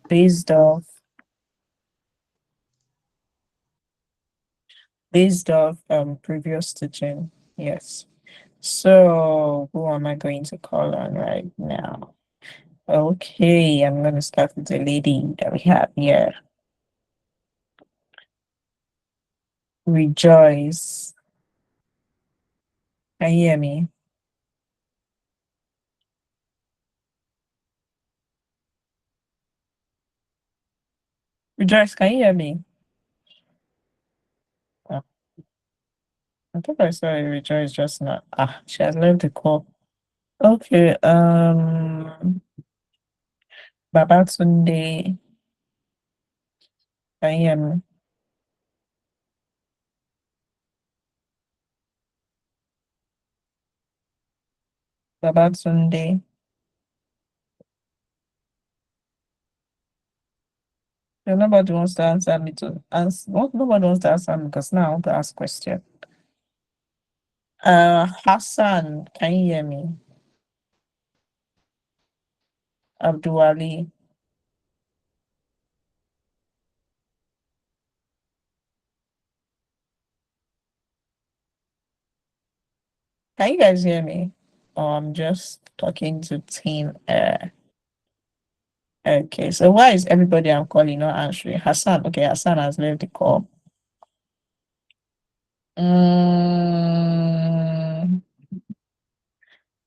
Based off previous teaching. Yes. So who am I going to call on right now? Okay, I'm going to start with the lady that we have here. Rejoice. Can you hear me? Rejoice, can you hear me? Oh, I thought I saw a Rejoice just now. Ah, she has left the call. Okay, Babatunde, can you hear me? Babatunde. Yeah, nobody wants to answer me to answer. Nobody wants to answer me because now I want to ask question. Hassan, can you hear me? Abdulwali. Can you guys hear me? I'm just talking to team air. Okay, so why is everybody I'm calling not answering? Hassan, okay, Hassan has left the call.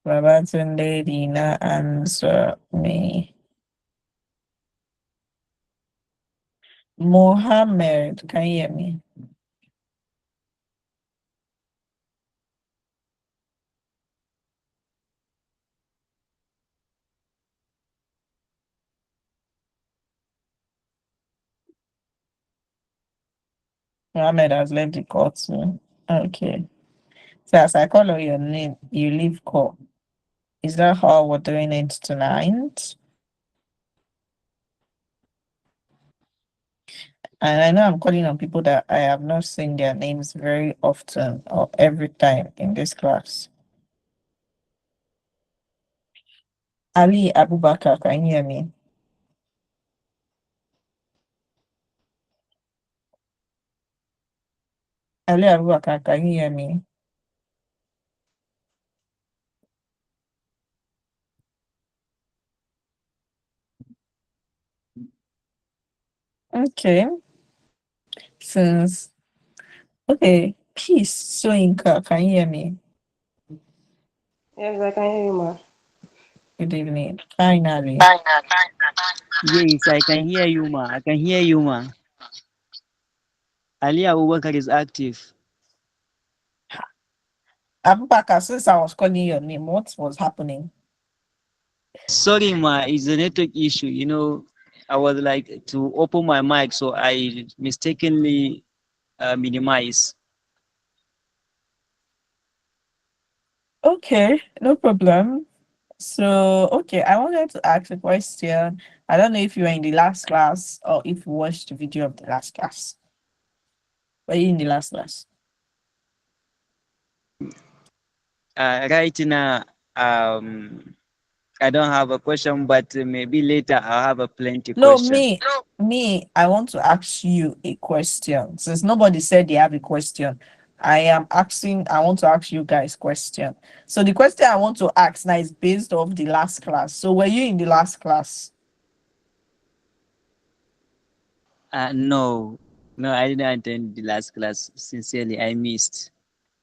Babatunde did not answer me. Mohammed, can you hear me? Mohammed has left the call too. Okay. So as I call on your name, you leave call. Is that how we're doing it tonight? And I know I'm calling on people that I have not seen their names very often or every time in this class. Ali Abubakar, can you hear me? Ali Abubakar, can you hear me? Okay. Since okay, Peace Soinka, can you hear me? Yes, I can hear you, ma. Good evening. Finally. Yes, I can hear you, ma. I can hear you, ma. Ali Abubakar is active. Abubakar, since I was calling your name, what was happening? Sorry, ma. It's a network issue. I was like to open my mic, so I mistakenly minimize. Okay, no problem. So, okay, I wanted to ask a question. I don't know if you were in the last class or if you watched the video of the last class. Were you in the last class? Right now, I don't have a question, but maybe later I'll have a plenty No, question. I want to ask you a question. Since nobody said they have a question, I want to ask you guys question. So the question I want to ask now is based off the last class. So were you in the last class? No, no, I didn't attend the last class. Sincerely, I missed.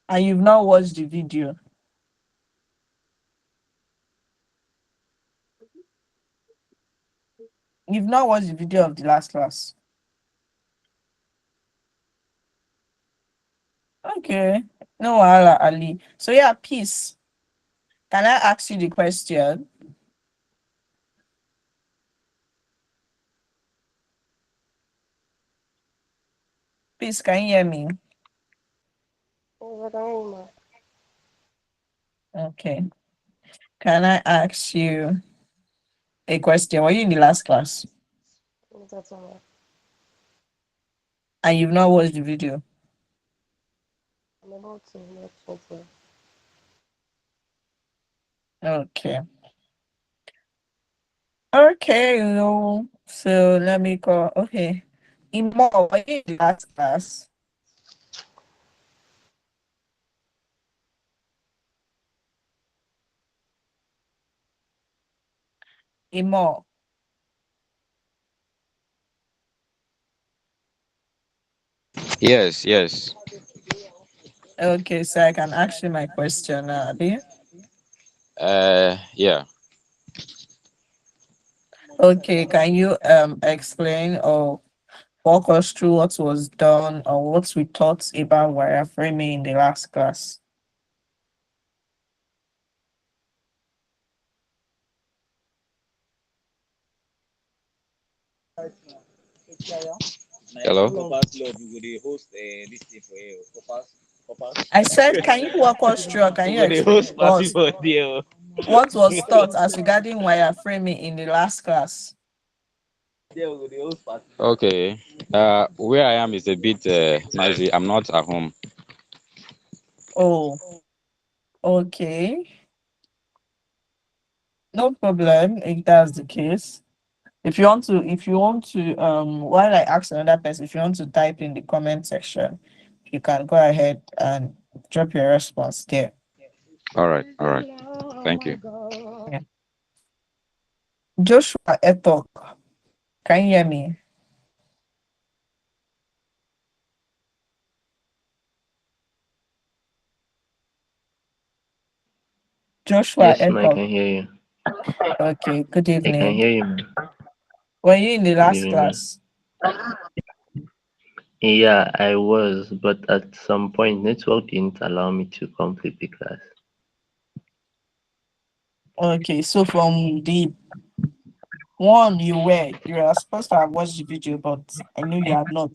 And you've not watched the video? You've not watched the video of the last class? Okay. No, Ali. So yeah, peace. Can I ask you the question? Peace, can you hear me? Yes, I can hear you, ma. Okay. Can I ask you a question? Were you in the last class? Yes, that's all, ma. And you've not watched the video? I'm about to watch it. Okay. Okay, so let me go. Okay. Imo, were you in the last class? Imo. Yes, yes. Okay, so I can ask you my question now, Abi. Yeah. Okay, can you explain or walk us through what was done or what we taught about wireframing in the last class? Hello. I said, can you walk us through or can you explain to us what was taught as regarding wireframing in the last class? Okay. Where I am is a bit noisy. I'm not at home. Oh, okay. No problem if that's the case. If you want to, while I ask another person, if you want to type in the comment section, you can go ahead and drop your response there. All right. All right. Thank you. Yeah. Joshua Etok, can you hear me? Joshua Yes, ma, I Etok. can hear you. Okay, good I can evening. hear you, ma. Were you in the Good last evening, ma. class? Yeah, I was, but at some point, network didn't allow me to complete the class. Okay, so from the one you were supposed to have watched the video, but I know you had not.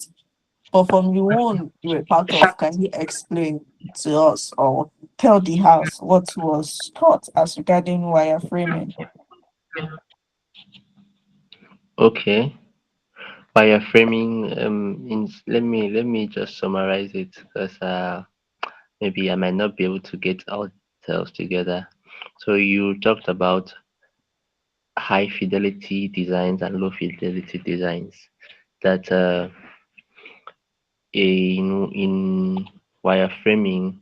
But from the one you were part of, can you explain to us or tell the house what was taught as regarding wireframing? Okay, wireframing. Let me just summarize it because maybe I might not be able to get all details together. So you talked about high fidelity designs and low fidelity designs. That in wireframing,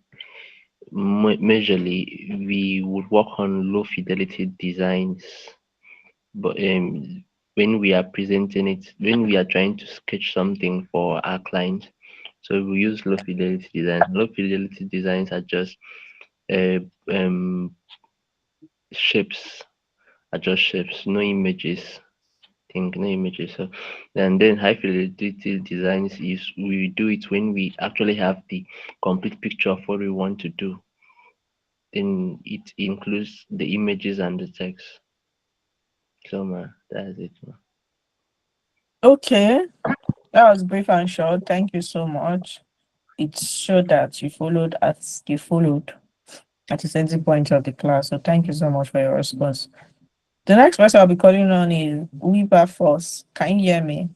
majorly we would work on low fidelity designs, but when we are presenting it, when we are trying to sketch something for our clients, so we use low fidelity designs. Low fidelity designs are just uh, um, shapes, are just shapes, no images. Think no images. So, and then high fidelity designs is we do it when we actually have the complete picture of what we want to do. Then it includes the images and the text. So, that's it. Okay, that was brief and short. Thank you so much. It showed that you followed at a certain point of the class. So thank you so much for your response. The next person I'll be calling on is Weaver Force. Can you hear me?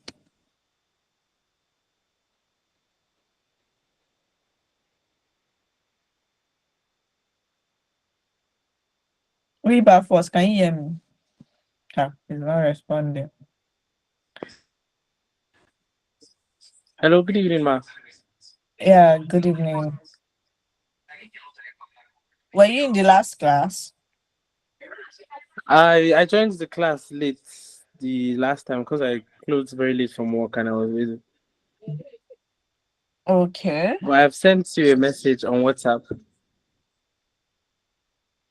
Weaver Force, can you hear me? He's not responding. Hello, good evening, ma. Yeah, good evening. Were you in the last class? I joined the class late the last time because I closed very late from work and I was busy. Okay. But I've sent you a message on WhatsApp.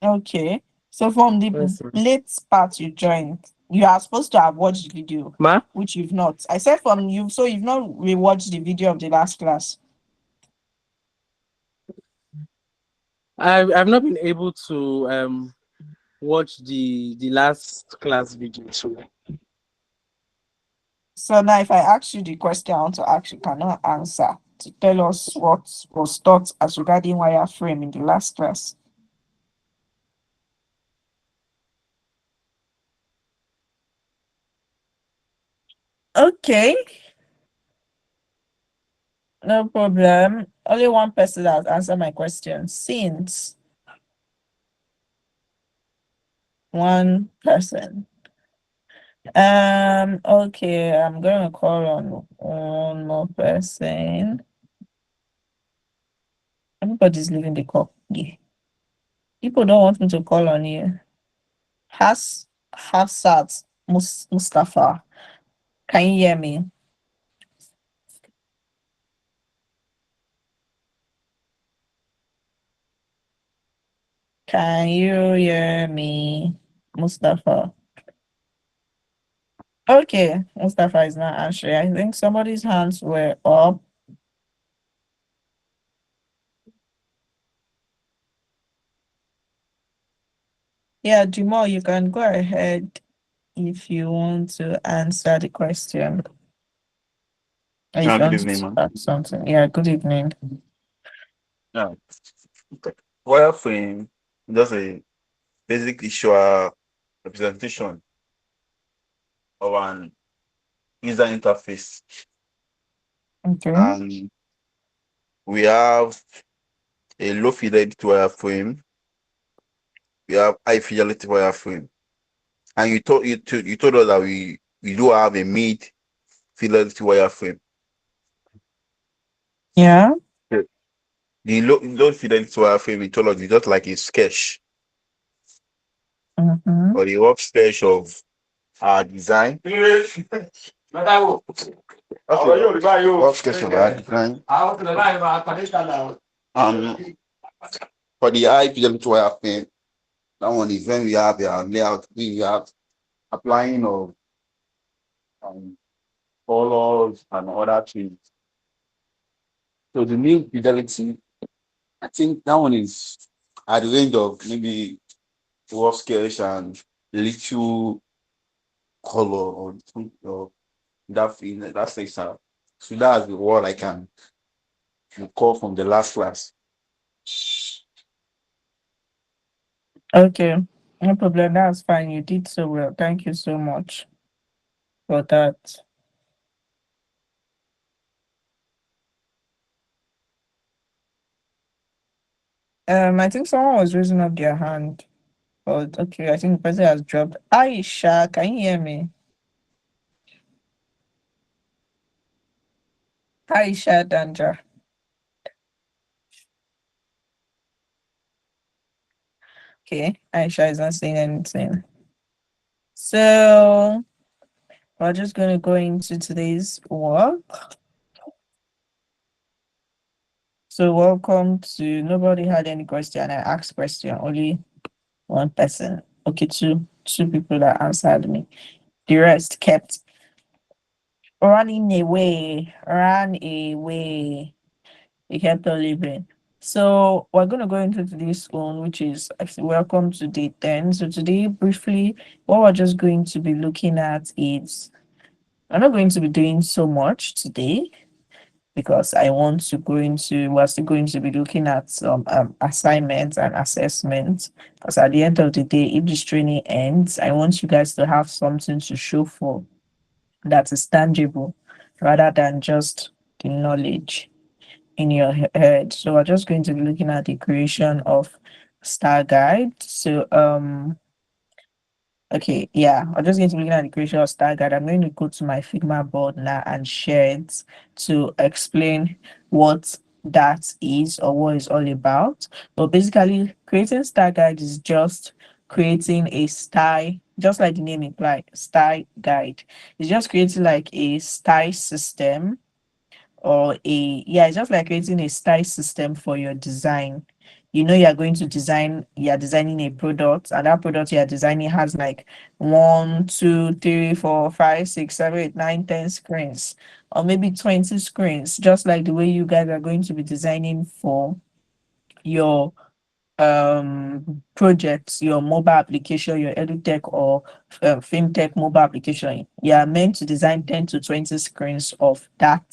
Okay. So from the Yes, ma'am. late part you joined, you are supposed to have watched the video, Ma, which you've not. I said from you, so you've not rewatched the video of the last class. I've not been able to watch the last class video. So So now if I ask you the question I want to ask, you cannot answer to tell us what was taught as regarding wireframe in the last class. Okay, no problem. Only one person that has answered my question since one person. Okay, I'm gonna call on one more person. Everybody's leaving the call. Yeah. People don't want me to call on you. Has Hafsat Mustafa. Can you hear me? Can you hear me, Mustafa? Okay, Mustafa is not answering. I think somebody's hands were up. Yeah, Jamal, you can go ahead if you want to answer the question. Or if you Good want evening, to man. add something. Yeah, good evening. Yeah. Wireframe just a basic visual representation of an user interface. Okay. And we have a low fidelity wireframe, we have high fidelity wireframe. And you told us that we do have a mid fidelity wireframe. Yeah. The low fidelity wireframe, we told us, is just like a sketch Mm-hmm. or a rough sketch of our design. Rough sketch of our design. Um, for the high fidelity wireframe, that one is when we have our layout, we have applying of um, colors and other things. So the new fidelity, I think that one is at the range of maybe rough sketch and little color or something of that thing that stakes out. So that's the word I can recall from the last class. Okay. No problem. That's fine. You did so well. Thank you so much for that. I think someone was raising up their hand. But okay, I think the person has dropped. Aisha, can you hear me? Aisha Danja. Okay, Aisha is not saying anything. So we're just gonna go into today's work. So welcome to nobody had any question. I asked question, only one person. Okay, two people that answered me. The rest kept running away, ran away. They kept on living. So we're gonna go into today's one, which is actually welcome to day 10. So today, briefly, what we're just going to be looking at is we're not going to be doing so much today because I want to go into we're still going to be looking at some assignments and assessments. Because at the end of the day, if this training ends, I want you guys to have something to show for that is tangible rather than just the knowledge in your head. So we're just going to be looking at the creation of star guide. So okay, yeah, I'm just going to be looking at the creation of star guide. I'm going to go to my Figma board now and share it to explain what that is or what it's all about. But basically, creating star guide is just creating a style, just like the name implies, style guide. It's just creating like a style system or a yeah, it's just like creating a style system for your design. You know, you're going to design, you're designing a product, and that product you're designing has like 1, 2, 3, 4, 5, 6, 7, 8, 9, 10 screens, or maybe 20 screens, just like the way you guys are going to be designing for your projects, your mobile application, your edutech or fintech mobile application. You are meant to design 10 to 20 screens of that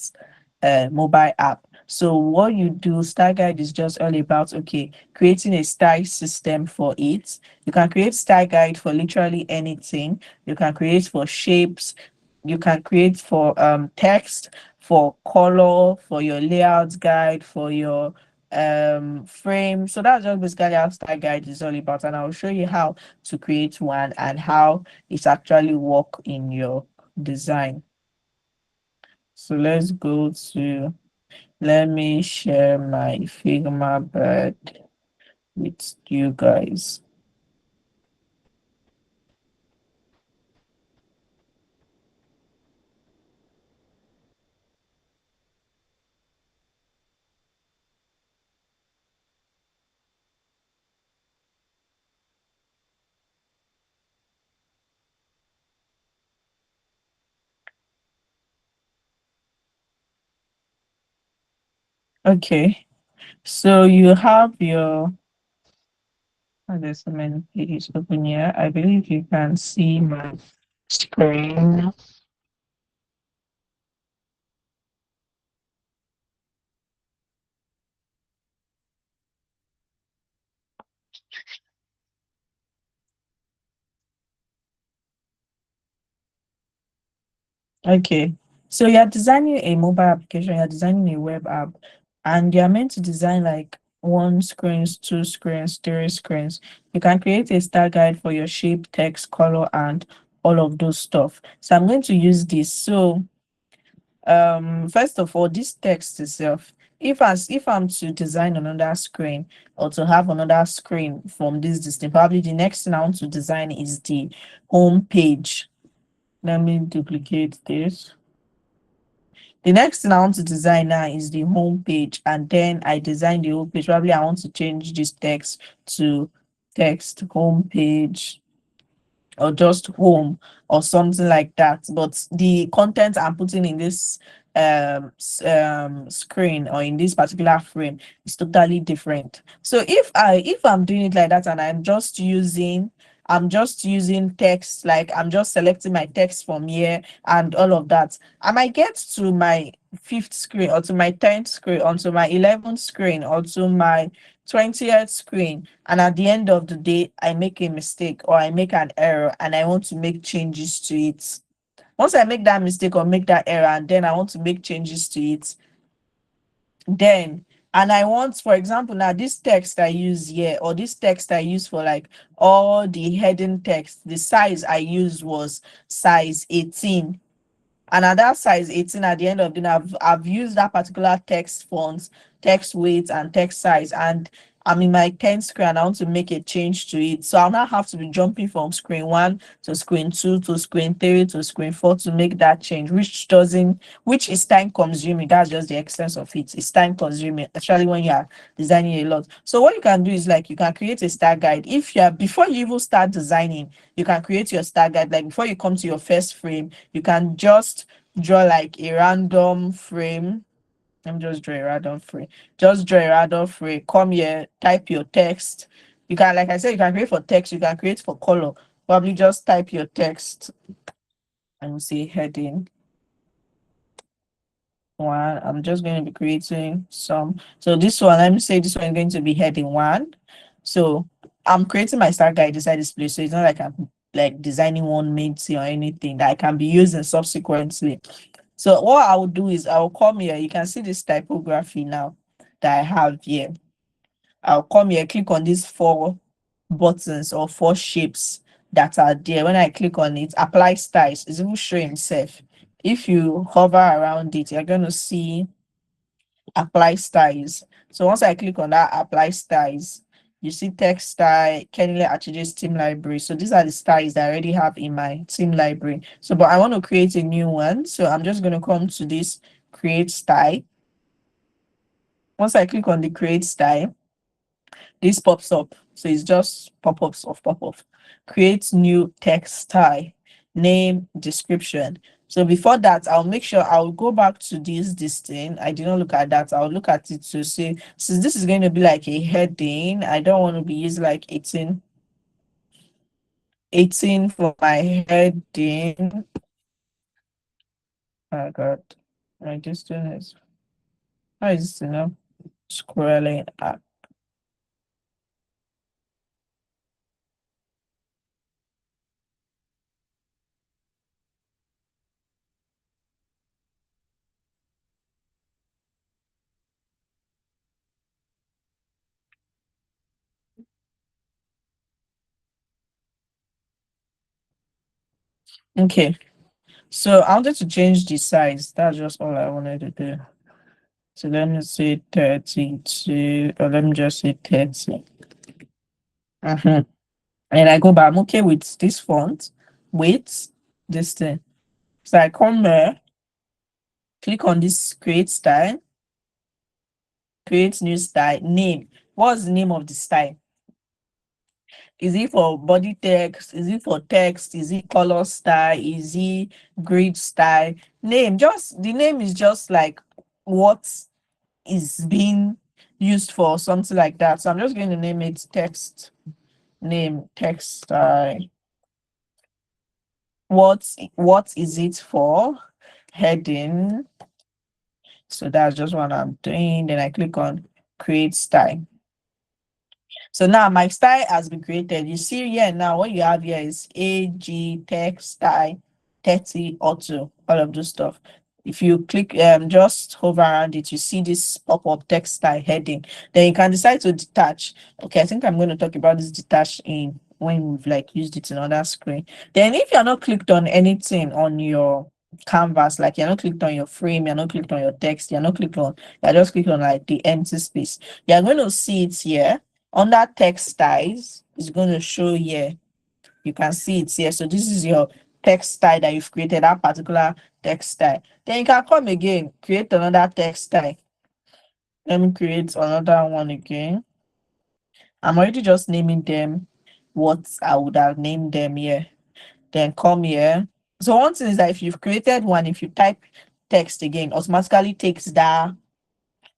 mobile app. So what you do, Style Guide is just all about okay, creating a style system for it. You can create Style Guide for literally anything. You can create for shapes, you can create for text, for color, for your layout guide, for your frame. So that's just basically how style guide is all about, and I'll show you how to create one and how it actually work in your design. So let's go to, let me share my Figma bed with you guys. Okay, so you have your, oh, there's so many pages open here. I believe you can see my screen. Okay, so you're designing a mobile application, you're designing a web app, and you're meant to design like one screens, two screens, three screens. You can create a style guide for your shape, text, color, and all of those stuff. So I'm going to use this. So first of all, this text itself, if I'm to design another screen or to have another screen from this thing, probably the next thing I want to design is the home page. Let me duplicate this. The next thing I want to design now is the home page, and then I design the whole page. Probably I want to change this text to text home page or just home or something like that, but the content I'm putting in this screen or in this particular frame is totally different. So if I'm doing it like that and I'm just using text, like I'm just selecting my text from here and all of that, I might get to my fifth screen or to my 10th screen or to my 11th screen or to my 20th screen, and at the end of the day I make a mistake or I make an error and I want to make changes to it. Once I make that mistake or make that error and then I want to make changes to it, then, and I want, for example, now this text I use here or this text I use for like all the heading text, the size I used was size 18, and at that size 18, at the end of the day, I've used that particular text font, text weight, and text size, and I'm in my 10th screen and I want to make a change to it. So I'll now have to be jumping from screen 1 to screen 2 to screen 3 to screen 4 to make that change, which is time consuming. That's just the essence of it. It's time consuming, especially when you are designing a lot. So what you can do is like you can create a style guide. If you are, before you even start designing, you can create your style guide. Like before you come to your first frame, you can just draw like a random frame. Let me just draw a random frame. Just draw a random frame. Come here, type your text. You can, like I said, you can create for text, you can create for color. Probably just type your text and say heading one. I'm just going to be creating some. So this one, let me say this one is going to be heading one. So I'm creating my start guide inside this place. So it's not like I'm like designing one main thing or anything that I can be using subsequently. So what I will do is I'll come here. You can see this typography now that I have here. I'll come here, click on these four buttons or four shapes that are there. When I click on it, apply styles, it's even showing itself. If you hover around it, you're going to see apply styles. So once I click on that apply styles, you see text style, Kenny Achije's theme library. So these are the styles that I already have in my theme library. So, but I want to create a new one. So I'm just going to come to this create style. Once I click on the create style, this pops up. So it's just pop-ups of pop-up. Create new text style, name, description. So before that, I'll make sure I'll go back to this thing. I did not look at that. I'll look at it to see, since this is going to be like a heading, I don't want to be using like 18 for my heading. Oh God, my distance is, how is this enough? Scrolling up. Okay. So I wanted to change the size. That's just all I wanted to do. So let me say 32, or let me just say 30. And I go back. I'm okay with this font, with this thing. So I come here, click on this create style, create new style, name. What's the name of the style? Is it for body text? Is it for text? Is it color style? Is it grid style? Name, just the name is just like what is being used for, something like that. So I'm just going to name it text, name text style. What is it for? Heading. So that's just what I'm doing. Then I click on create style. So now my style has been created. You see here now what you have here is AG text style 30 auto, all of those stuff. If you click just hover around it, you see this pop-up text style heading. Then you can decide to detach. Okay, I think I'm going to talk about this detach in when we've like used it in other screen. Then if you're not clicked on anything on your canvas, like you're not clicked on your frame, you're not clicked on your text, you're just clicked on like the empty space. You're going to see it here under text styles. It's going to show here. You can see it here. So this is your text style that you've created, that particular text style. Then you can come again, create another text style. Let me create another one again. I'm already just naming them what I would have named them here. Then come here. So one thing is that if you've created one, if you type text again, automatically takes that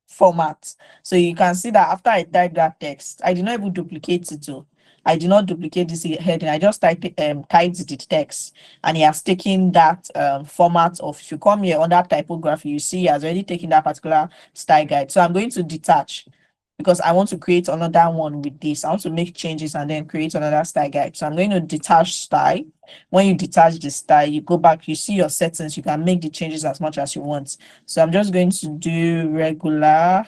format. So you can see that after I type that text, I did not even duplicate it too. I did not duplicate this heading. I just typed the text, and he has taken that format of. If you come here under typography, you see he has already taken that particular style guide. So I'm going to detach because I want to create another one with this. I want to make changes and then create another style guide. So I'm going to detach style. When you detach the style, you go back, you see your settings, you can make the changes as much as you want. So I'm just going to do regular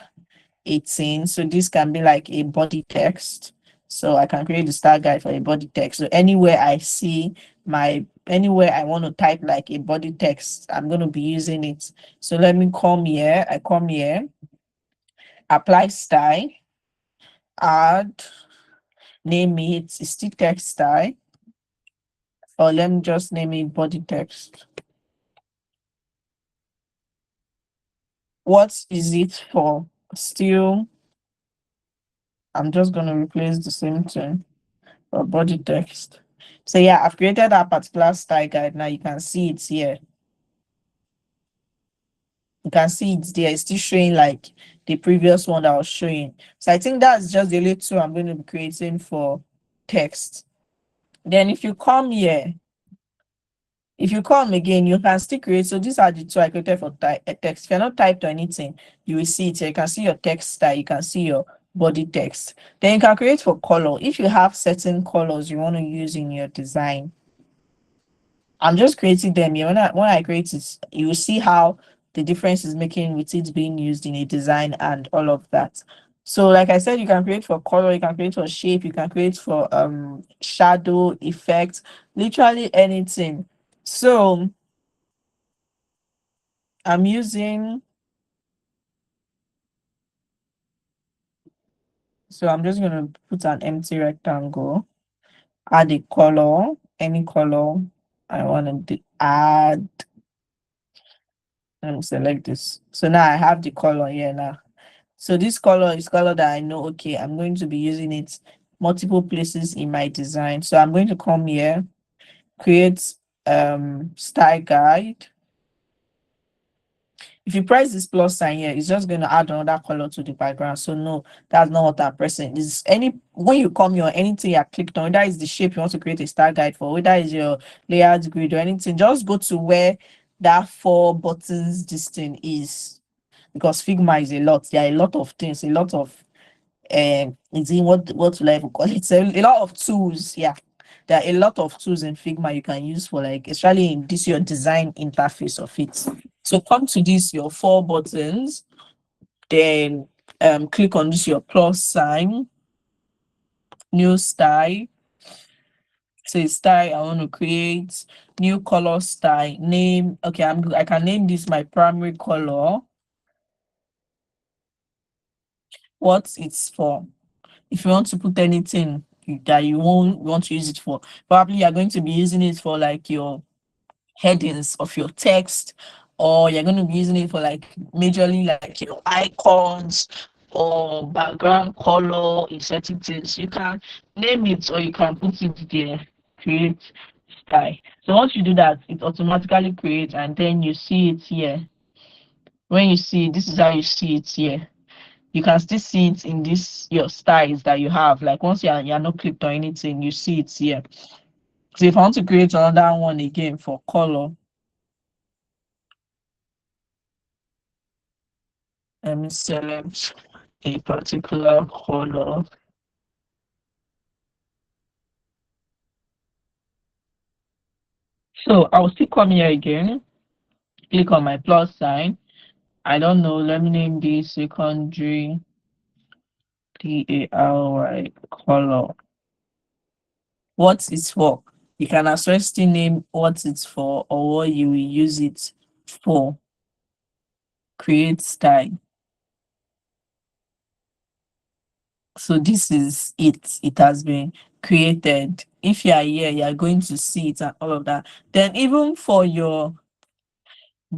18. So this can be like a body text. So I can create the style guide for a body text. So anywhere I want to type like a body text, I'm going to be using it. So let me come here. I come here, apply style, add, name it still text style, or let me just name it body text. What is it for? Still, I'm just going to replace the same thing for body text. So yeah, I've created that particular style guide. Now you can see it here. You can see it's there. It's still showing like the previous one that I was showing. So I think that's just the only two I'm going to be creating for text. Then if you come here, if you come again, you can still create. So these are the two I created for text. If you're not typed or anything, you will see it here. You can see your text style. You can see your body text. Then you can create for color. If you have certain colors you want to use in your design, I'm just creating them here. When I create it, you will see how the difference is making with it being used in a design and all of that. So like I said, you can create for color, you can create for shape, you can create for shadow effect, literally anything. So I'm using, so I'm just gonna put an empty rectangle, add a color, any color I want to add. Let me select this. So now I have the color here now. So this color is color that I know, okay, I'm going to be using it multiple places in my design. So I'm going to come here, create style guide. If you press this plus sign here, it's just going to add another color to the background. So no, that's not what I'm pressing. This when you come here, anything you clicked on, whether it's the shape you want to create a style guide for, whether it's your layout grid or anything, just go to where that 4 buttons this thing is. Because Figma is a lot. There are a lot of things, a lot of it's in what level call it, a lot of tools. Yeah, there are a lot of tools in Figma you can use for like, especially in this your design interface of it. So come to this your 4 buttons, then click on this your plus sign, new style, say style. I want to create new color style. Name. Okay, I can name this my primary color. What it's for. If you want to put anything that you won't want to use it for, probably you're going to be using it for like your headings of your text, or you're going to be using it for like majorly like your icons or background color in certain things. You can name it or you can put it there, create style. So once you do that, it automatically creates, and then you see it here. When you see it, this is how you see it here. You can still see it in this your styles that you have. Like once you're not clicked on anything, you see it here. So if I want to create another one again for color, let me select a particular color. So I'll still come here again, click on my plus sign. I don't know, let me name this secondary DARY color. What it's for. You can as well still name what it's for or what you will use it for. Create style. So this is it. It has been created. If you are here, you are going to see it and all of that. Then even for your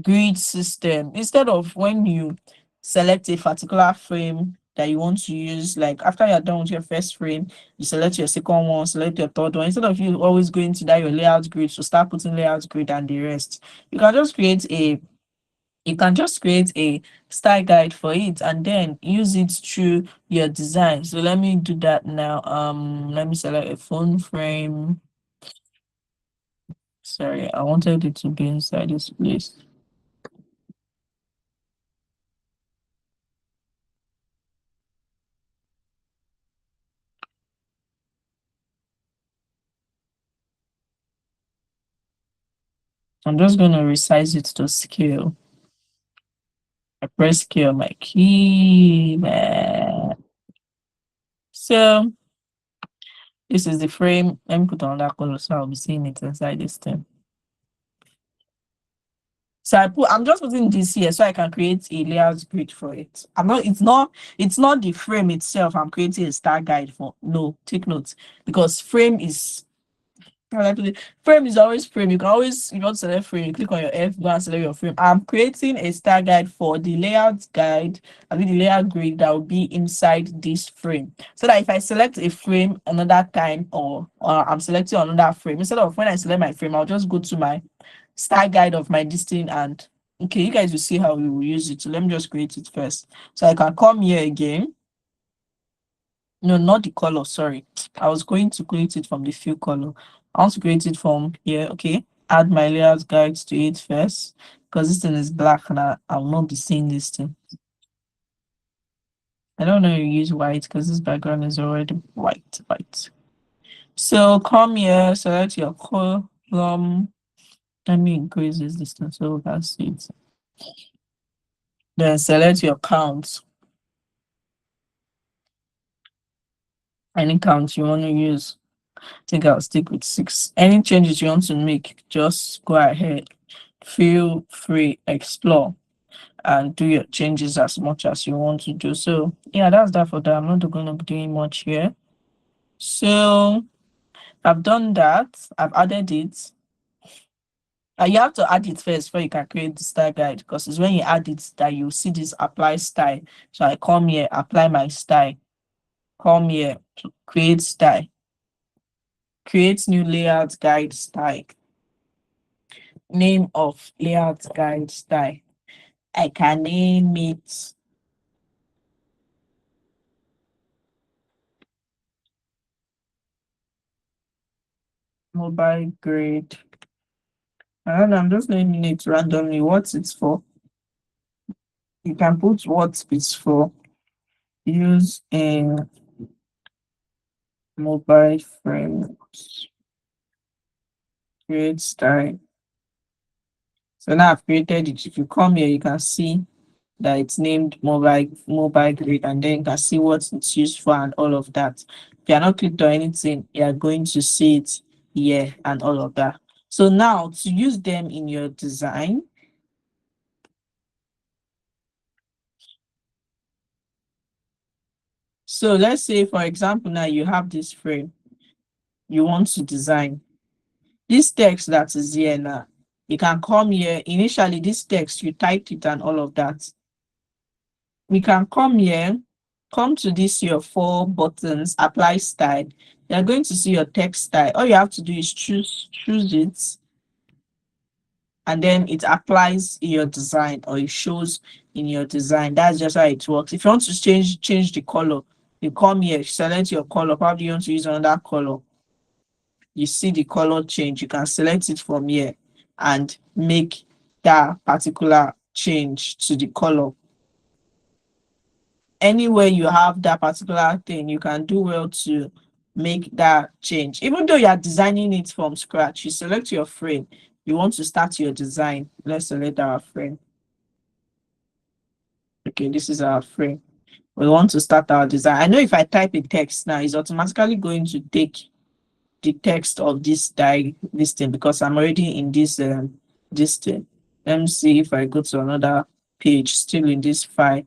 grid system, instead of when you select a particular frame that you want to use, like after you're done with your first frame, you select your second one, select your third one. Instead of you always going to that your layout grid, so start putting layout grid and the rest, you can just create a style guide for it and then use it through your design. So let me do that now. Let me select a phone frame. Sorry, I wanted it to be inside this place. I'm just going to resize it to scale. I press scale my key. So this is the frame. Let me put on that color so I'll be seeing it inside this thing. So I'm just putting this here so I can create a layout grid for it. It's not the frame itself I'm creating a star guide for. No, take note, because frame is frame is always frame. You can always, if you want to select frame, you click on your F, go and select your frame. I'm creating a star guide for the layout guide, I mean the layout grid that will be inside this frame. So that if I select a frame another time, or I'm selecting another frame, instead of when I select my frame, I'll just go to my style guide of my listing and okay, you guys will see how we will use it. So let me just create it first. So I can come here again. No, not the color, sorry. I was going to create it from the fill color. I want to create it from here. Okay, add my layout guides to it first because this thing is black and I will not be seeing this thing. I don't know you use white because this background is already white. So come here, select your column. Let me increase this distance so we can see it. Then select your count. Any count you want to use. I think I'll stick with 6. Any changes you want to make, just go ahead. Feel free, explore, and do your changes as much as you want to do. So yeah, that's that for that. I'm not going to be doing much here. So I've done that. I've added it. You have to add it first before you can create the style guide, because it's when you add it that you see this apply style. So I come here, apply my style. Come here, create style. Create new layout guide style. Name of layout guide style. I can name it mobile grade. I don't know, I'm just naming it randomly. What it's for. You can put what it's for. Use in mobile frames. Create style. So now I've created it. If you come here, you can see that it's named mobile grid, and then you can see what it's used for and all of that. If you're not clicked on anything, you're going to see it here and all of that. So now to use them in your design, so let's say for example now you have this frame you want to design. This text that is here now, you can come here. Initially, this text, you typed it and all of that. We can come here, come to this your 4 buttons, apply style. You're going to see your text style. All you have to do is choose it, and then it applies in your design, or it shows in your design. That's just how it works. If you want to change the color, you come here, select your color. Probably you want to use another color. You see the color change, you can select it from here and make that particular change to the color. Anywhere you have that particular thing, you can do well to make that change. Even though you are designing it from scratch, you select your frame. You want to start your design. Let's select our frame. Okay, this is our frame. We want to start our design. I know if I type a text now, it's automatically going to take the text of this thing because I'm already in this thing. Let me see if I go to another page still in this file,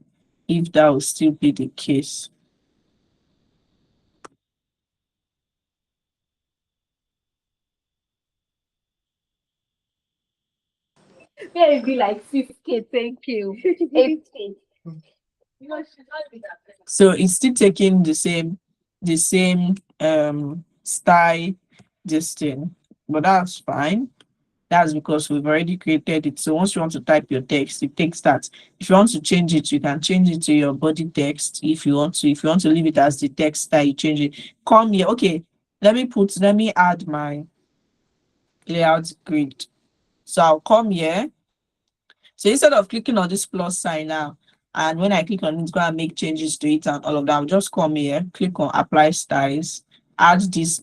if that will still be the case. Yeah, it'd be like 6K, thank you. 8K. So it's still taking the same style this thing, but that's fine. That's because we've already created it. So once you want to type your text, it takes that. If you want to change it, you can change it to your body text if you want to. If you want to leave it as the text style, you change it. Come here. Okay, let me add my layout grid. So I'll come here. So instead of clicking on this plus sign now, and when I click on it, it's going to make changes to it and all of that, I'll just come here, click on apply styles, add this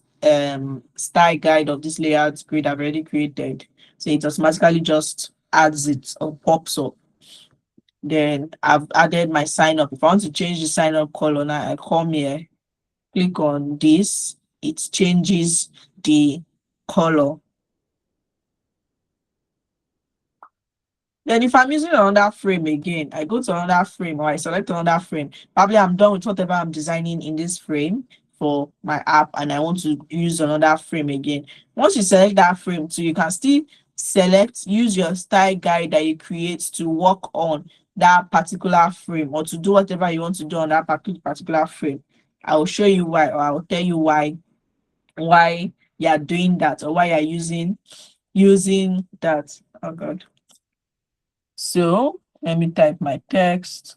style guide of this layout grid I've already created. So it automatically just adds it or pops up. Then I've added my sign up. If I want to change the sign up color now, I come here, click on this, it changes the color. Then if I'm using another frame again, I go to another frame or I select another frame. Probably I'm done with whatever I'm designing in this frame for my app and I want to use another frame again. Once you select that frame too, you can still use your style guide that you create to work on that particular frame or to do whatever you want to do on that particular frame. I will show you why, or I will tell you why you're doing that or why you're using that. Oh God. So let me type my text.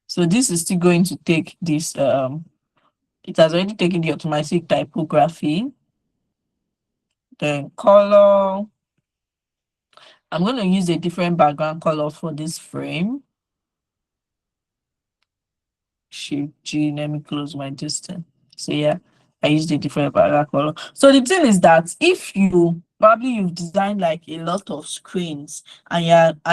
So this is still going to take this, it has already taken the automatic typography. Then color. I'm going to use a different background color for this frame. Shift G, let me close my distance. So yeah, I used a different background color. So the thing is that if you've designed like a lot of screens and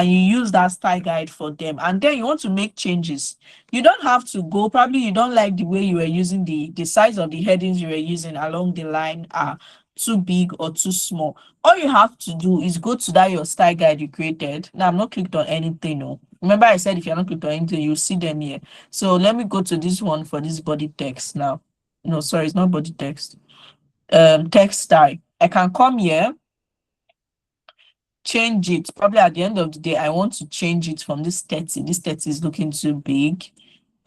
you use that style guide for them and then you want to make changes, you don't have to go, probably you don't like the way you were using the size of the headings you were using along the line are too big or too small. All you have to do is go to that your style guide you created. Now I'm not clicked on anything. No, remember I said if you're not clicked on anything, you see them here. So let me go to this one for this body text now. No, sorry, it's not body text. Text style. I can come here, change it. Probably at the end of the day, I want to change it from this 30. This 30 is looking too big.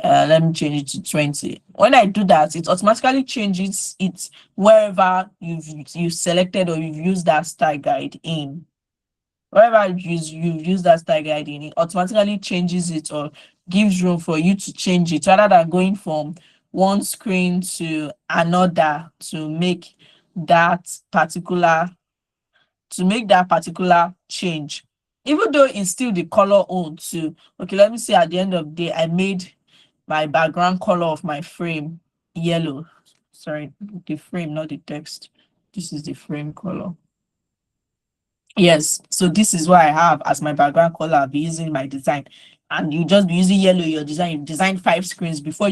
Let me change it to 20. When I do that, it automatically changes it wherever you've selected or you've used that style guide in. Wherever you've used that style guide in, it automatically changes it or gives room for you to change it rather than going from one screen to another to make that particular change. Even though it's still the color on too. Okay, let me see at the end of the day, I made my background color of my frame yellow. Sorry, the frame, not the text. This is the frame color. Yes, so this is what I have as my background color. I'll be using my design, and you just be using yellow in your design. You design 5 screens before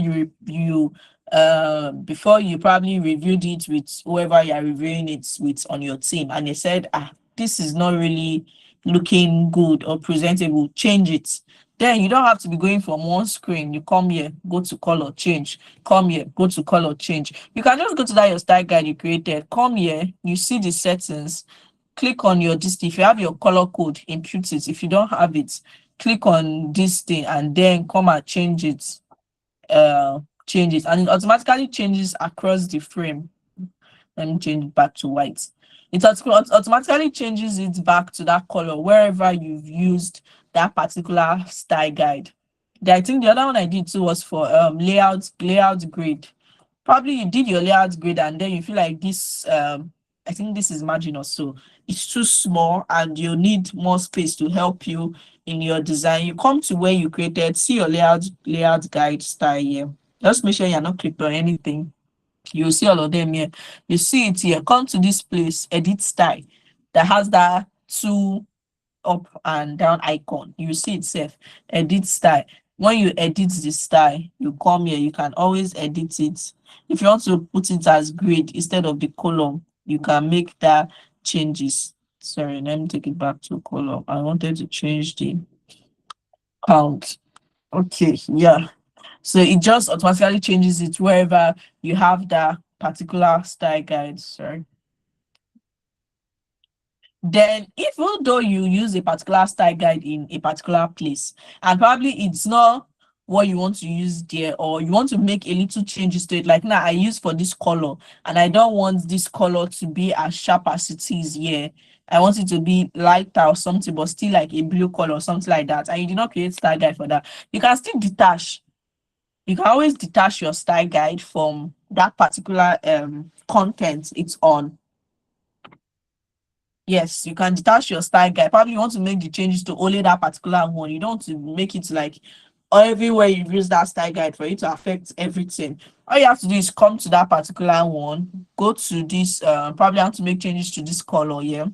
before you probably reviewed it with whoever you are reviewing it with on your team, and they said, this is not really looking good or presentable, change it. Then you don't have to be going from one screen. You come here, go to color, change. Come here, go to color, change. You can just go to that your style guide you created. Come here, you see the settings, click on your this. If you have your color code, impute it. If you don't have it, click on this thing and then come and change it. Change it, and it automatically changes across the frame. Let me change it back to white. It automatically changes it back to that color wherever you've used that particular style guide. I think the other one I did too was for layout grid. Probably you did your layout grid and then you feel like this I think this is marginal, so it's too small and you need more space to help you in your design. You come to where you created, see your layout guide style here. Just make sure you're not clicked on anything. You see all of them here. You see it here. Come to this place, edit style, that has that two up and down icon. You see itself, edit style. When you edit the style, you come here, you can always edit it. If you want to put it as grid instead of the column, you can make that changes. Sorry, let me take it back to column. I wanted to change the count. Okay, yeah. So it just automatically changes it wherever you have that particular style guide. Sorry. Then even though you use a particular style guide in a particular place and probably it's not what you want to use there, or you want to make a little changes to it, like now I use for this color and I don't want this color to be as sharp as it is here. I want it to be lighter or something, but still like a blue color or something like that, and you did not create style guide for that. You can still detach. You can always detach your style guide from that particular content it's on. Yes, you can detach your style guide. Probably you want to make the changes to only that particular one. You don't want to make it like everywhere you use that style guide for it to affect everything. All you have to do is come to that particular one, go to this, probably I want to make changes to this color here.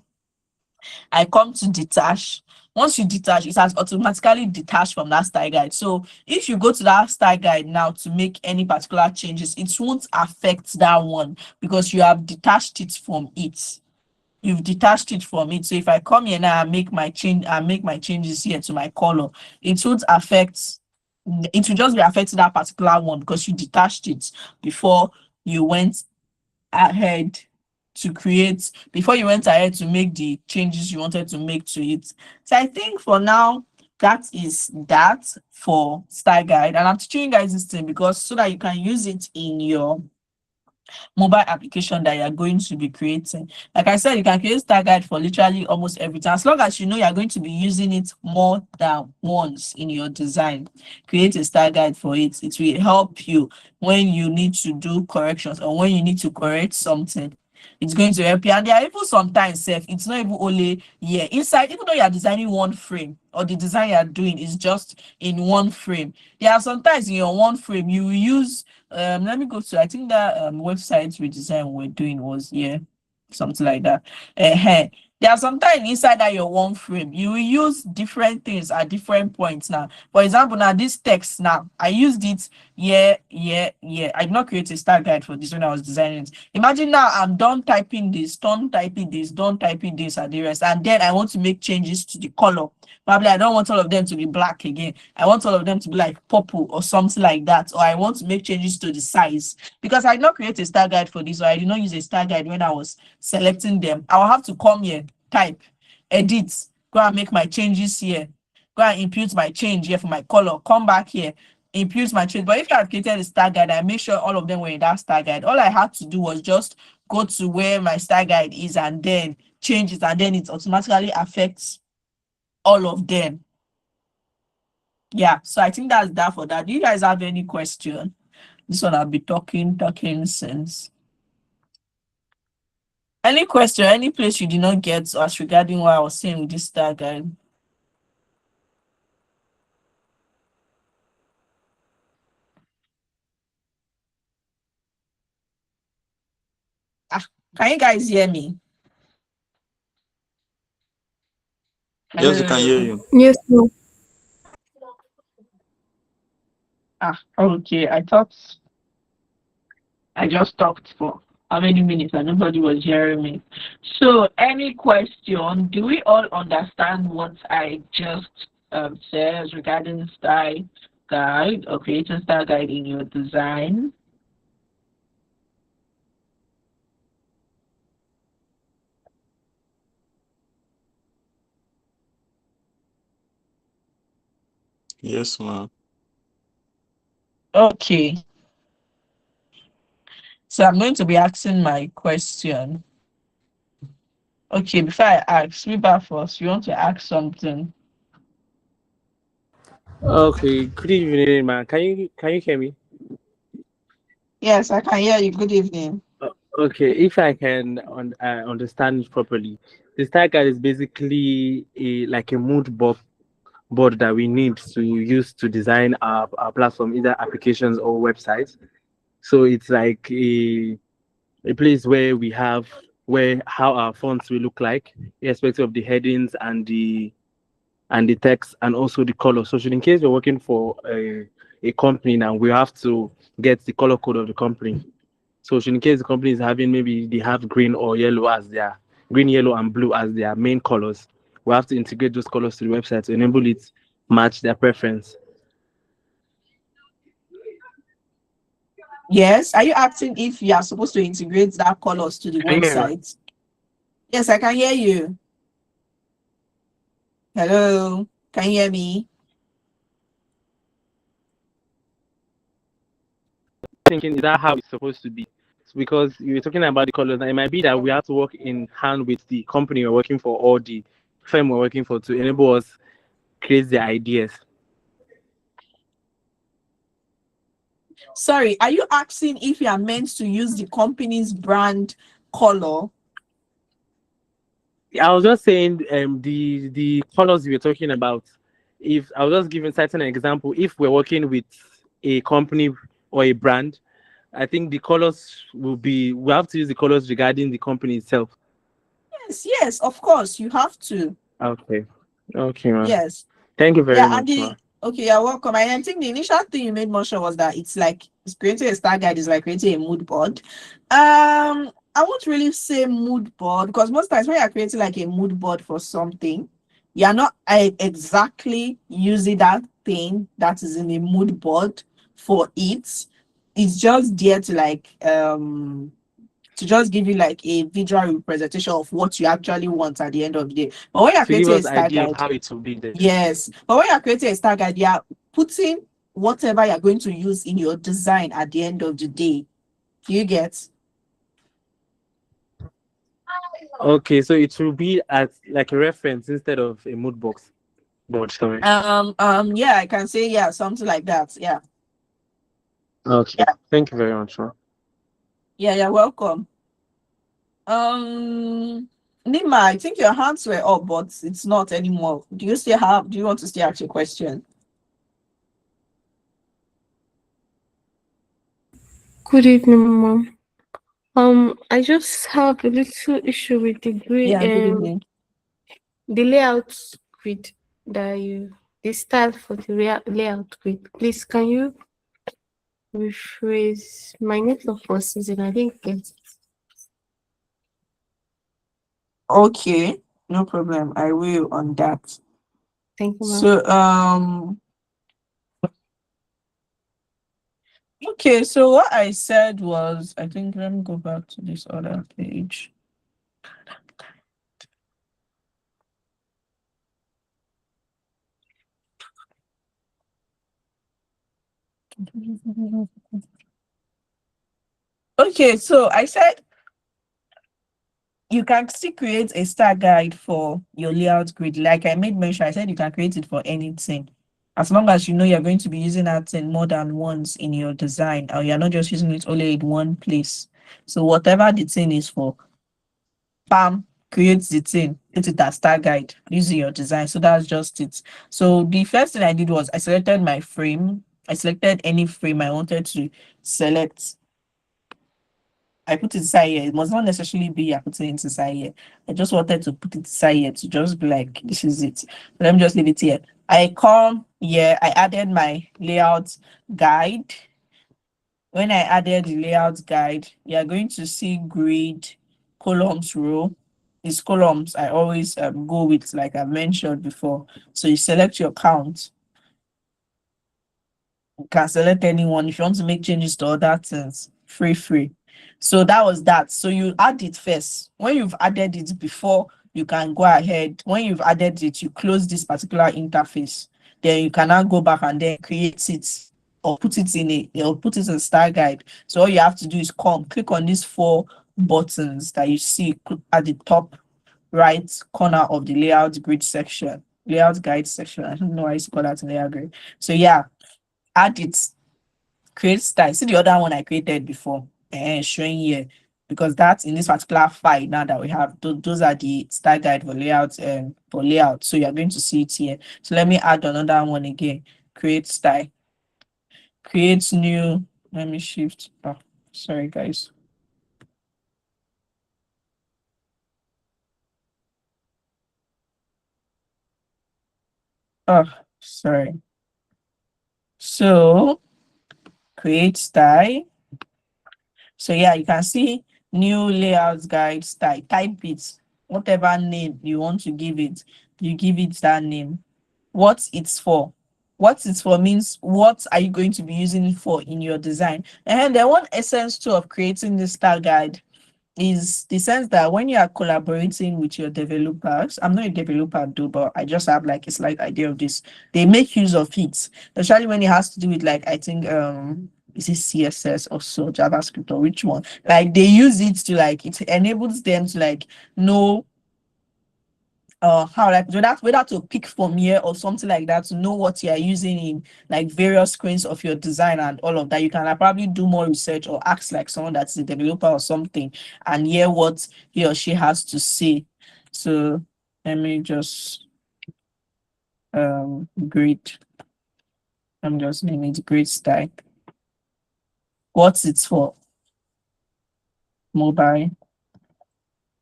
I come to detach. Once you detach, it has automatically detached from that style guide. So if you go to that style guide now to make any particular changes, it won't affect that one because you have detached it from it. You've detached it from it. So if I come here now and make my changes here to my color, it won't affect, it will just be affecting that particular one because you detached it before you went ahead before you went ahead to make the changes you wanted to make to it. So I think for now that is that for style guide, and I'm teaching you guys this thing because so that you can use it in your mobile application that you're going to be creating. Like I said, you can create style guide for literally almost everything. As long as you know you're going to be using it more than once in your design, create a style guide for it. It will help you when you need to do corrections or when you need to correct something. It's going to help you. And there are even sometimes it's not even only inside, even though you're designing one frame or the design you're doing is just in one frame. There are sometimes in your one frame you will use let me go to, I think that website redesign we're doing was something like that. There are sometimes inside that your one frame you will use different things at different points. Now for example, now this text, now I used it I did not create a style guide for this when I was designing it. Imagine now I'm done typing this, done typing this, done typing this and the rest, and then I want to make changes to the color. Probably I don't want all of them to be black again. I want all of them to be like purple or something like that. Or I want to make changes to the size. Because I did not create a style guide for this, or I did not use a style guide when I was selecting them. I will have to come here, type, edit, go and make my changes here. Go and impute my change here for my color. Come back here, impute my change. But if I had created a style guide, I make sure all of them were in that style guide. All I had to do was just go to where my style guide is and then change it, and then it automatically affects all of them. Yeah, so I think that's that for that. Do you guys have any question? This one I'll be talking since. Any question, any place you did not get as regarding what I was saying with this style guide? Can you guys hear me? Yes, we can hear Hello. you. Yes, ma'am. Okay. I thought I just talked for how many minutes and nobody was hearing me. So, any question? Do we all understand what I just said regarding style guide or creating style guide in your design? Yes, ma'am. Okay. So I'm going to be asking my question. Okay, before I ask, Riba first, you want to ask something? Okay, good evening, man. Can you hear me? Yes, I can hear you. Good evening. Okay, if I can understand it properly, the style guide is basically like a board that we need to use to design our platform, either applications or websites. So it's like a place where we have where how our fonts will look like, irrespective of the headings and the text and also the color. So should in case you're working for a company now, we have to get the color code of the company. So in case the company is having maybe they have green or yellow as their green, yellow, and blue as their main colors, we have to integrate those colors to the website to enable it match their preference. Yes, are you asking if you are supposed to integrate that colors to the Can you hear me? website? Yes, I can hear you. Hello, can you hear me? Thinking is that how it's supposed to be? It's because you're talking about the colors, and it might be that we have to work in hand with the company we're working for or the firm we're working for to enable us create the ideas. Sorry, are you asking if you are meant to use the company's brand color? I was just saying the colors we were talking about. If I was just giving certain example, if we're working with a company or a brand, I think the colors will be we have to use the colors regarding the company itself. Yes, yes, of course, you have to. Okay. Okay, man. Yes. Thank you very Yeah, and much, the man. okay, you're welcome. I think the initial thing you made mention was that it's creating a star guide is like creating a mood board. I won't really say mood board because most times when you're creating like a mood board for something, you're not exactly using that thing that is in a mood board for it. It's just there to just give you like a visual representation of what you actually want at the end of the day. But when you're To give creating a us star idea of guide, how it will be there. yes, but when you're creating a star guide, you're putting whatever you're going to use in your design at the end of the day. Do you get? Okay, so it will be as like a reference instead of a mood box board. Sorry. Yeah, I can say yeah, something like that. Yeah. Okay. Thank you very much, man. Yeah, you're welcome. Um Nima, I think your hands were up, but it's not anymore. Do you want to still ask your question? Good evening, ma'am. I just have a little issue with Yeah, good evening. the layout grid that you the style for the layout grid. Please, can you rephrase my network for season? I didn't get it. Okay, no problem. I will on that. Thank you, ma'am. So okay, so what I said was, I think let me go back to this other page. Okay, so I said you can still create a star guide for your layout grid. Like I made mention, I said you can create it for anything. As long as you know you're going to be using that thing more than once in your design, or you're not just using it only in one place. So whatever the thing is for, bam, create the thing, put it as star guide using your design. So that's just it. So the first thing I did was I selected my frame. I selected any frame I wanted to select. I put it inside here. It must not necessarily be I put it inside here. I just wanted to put it inside here to just be like, this is it. Let me just leave it here. I come here, I added my layout guide. When I added the layout guide, you are going to see grid, columns, row. These columns I always go with, like I mentioned before. So you select your count. You can select anyone. If you want to make changes to other things, free. So that was that. So you add it first. When you've added it before, you can go ahead. When you've added it, you close this particular interface. Then you can now go back and then create it or put it in a style guide. So all you have to do is click on these 4 buttons that you see at the top right corner of the layout grid section, layout guide section. I don't know why it's called that in layout grid. So yeah, add it, create style. See the other one I created before, showing here, because that's in this particular file now that we have. Those are the style guide for layout for layout. So you're going to see it here. So let me add another one again. Create style. Create new. Let me shift. Oh, sorry guys. Oh, sorry. So create style. So yeah, you can see new layout guide style. Type it, whatever name you want to give it, you give it that name. What it's for. What it's for means what are you going to be using it for in your design. And then one essence too of creating this style guide is the sense that when you are collaborating with your developers, I'm not a developer though, but I just have like a slight idea of this. They make use of it, especially when it has to do with like I think is it CSS or so JavaScript or which one? Like they use it to like it enables them to like know how like whether to pick from here or something like that, to know what you are using in like various screens of your design and all of that. You can like, probably do more research or ask like someone that's a developer or something and hear what he or she has to say. So let me just grid. I'm just naming it grid style. What's it for? Mobile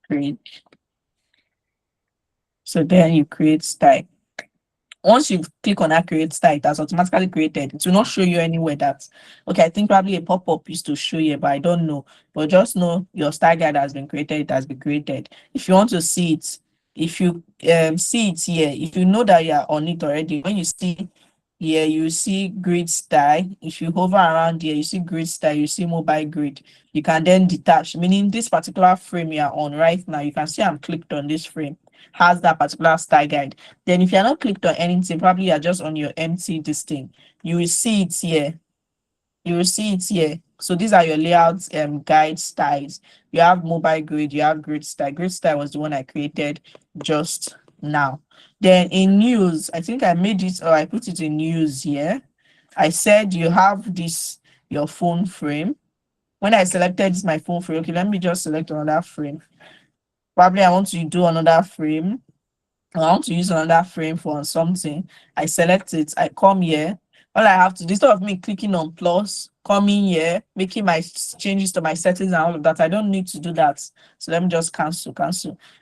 grid. So then you create style. Once you click on that create style, it has automatically created. It will not show you anywhere that, okay, I think probably a pop-up is to show you, but I don't know. But just know your style guide has been created, it has been created. If you want to see it, if you see it here, if you know that you are on it already, when you see here, you see grid style. If you hover around here, you see grid style, you see mobile grid. You can then detach, meaning this particular frame you are on right now, you can see I'm clicked on this frame, has that particular style guide. Then if you're not clicked on anything, probably you're just on your empty this thing, you will see it here. You will see it here. So these are your layouts guide styles. You have mobile grid, you have grid style. Grid style was the one I created just now. Then in news, I think I made it or I put it in news here. I said you have this your phone frame. When I selected this my phone frame, okay, let me just select another frame. Probably I want to do another frame. I want to use another frame for something. I select it, I come here. All I have to do, instead of me clicking on plus, coming here, making my changes to my settings and all of that, I don't need to do that. So let me just cancel.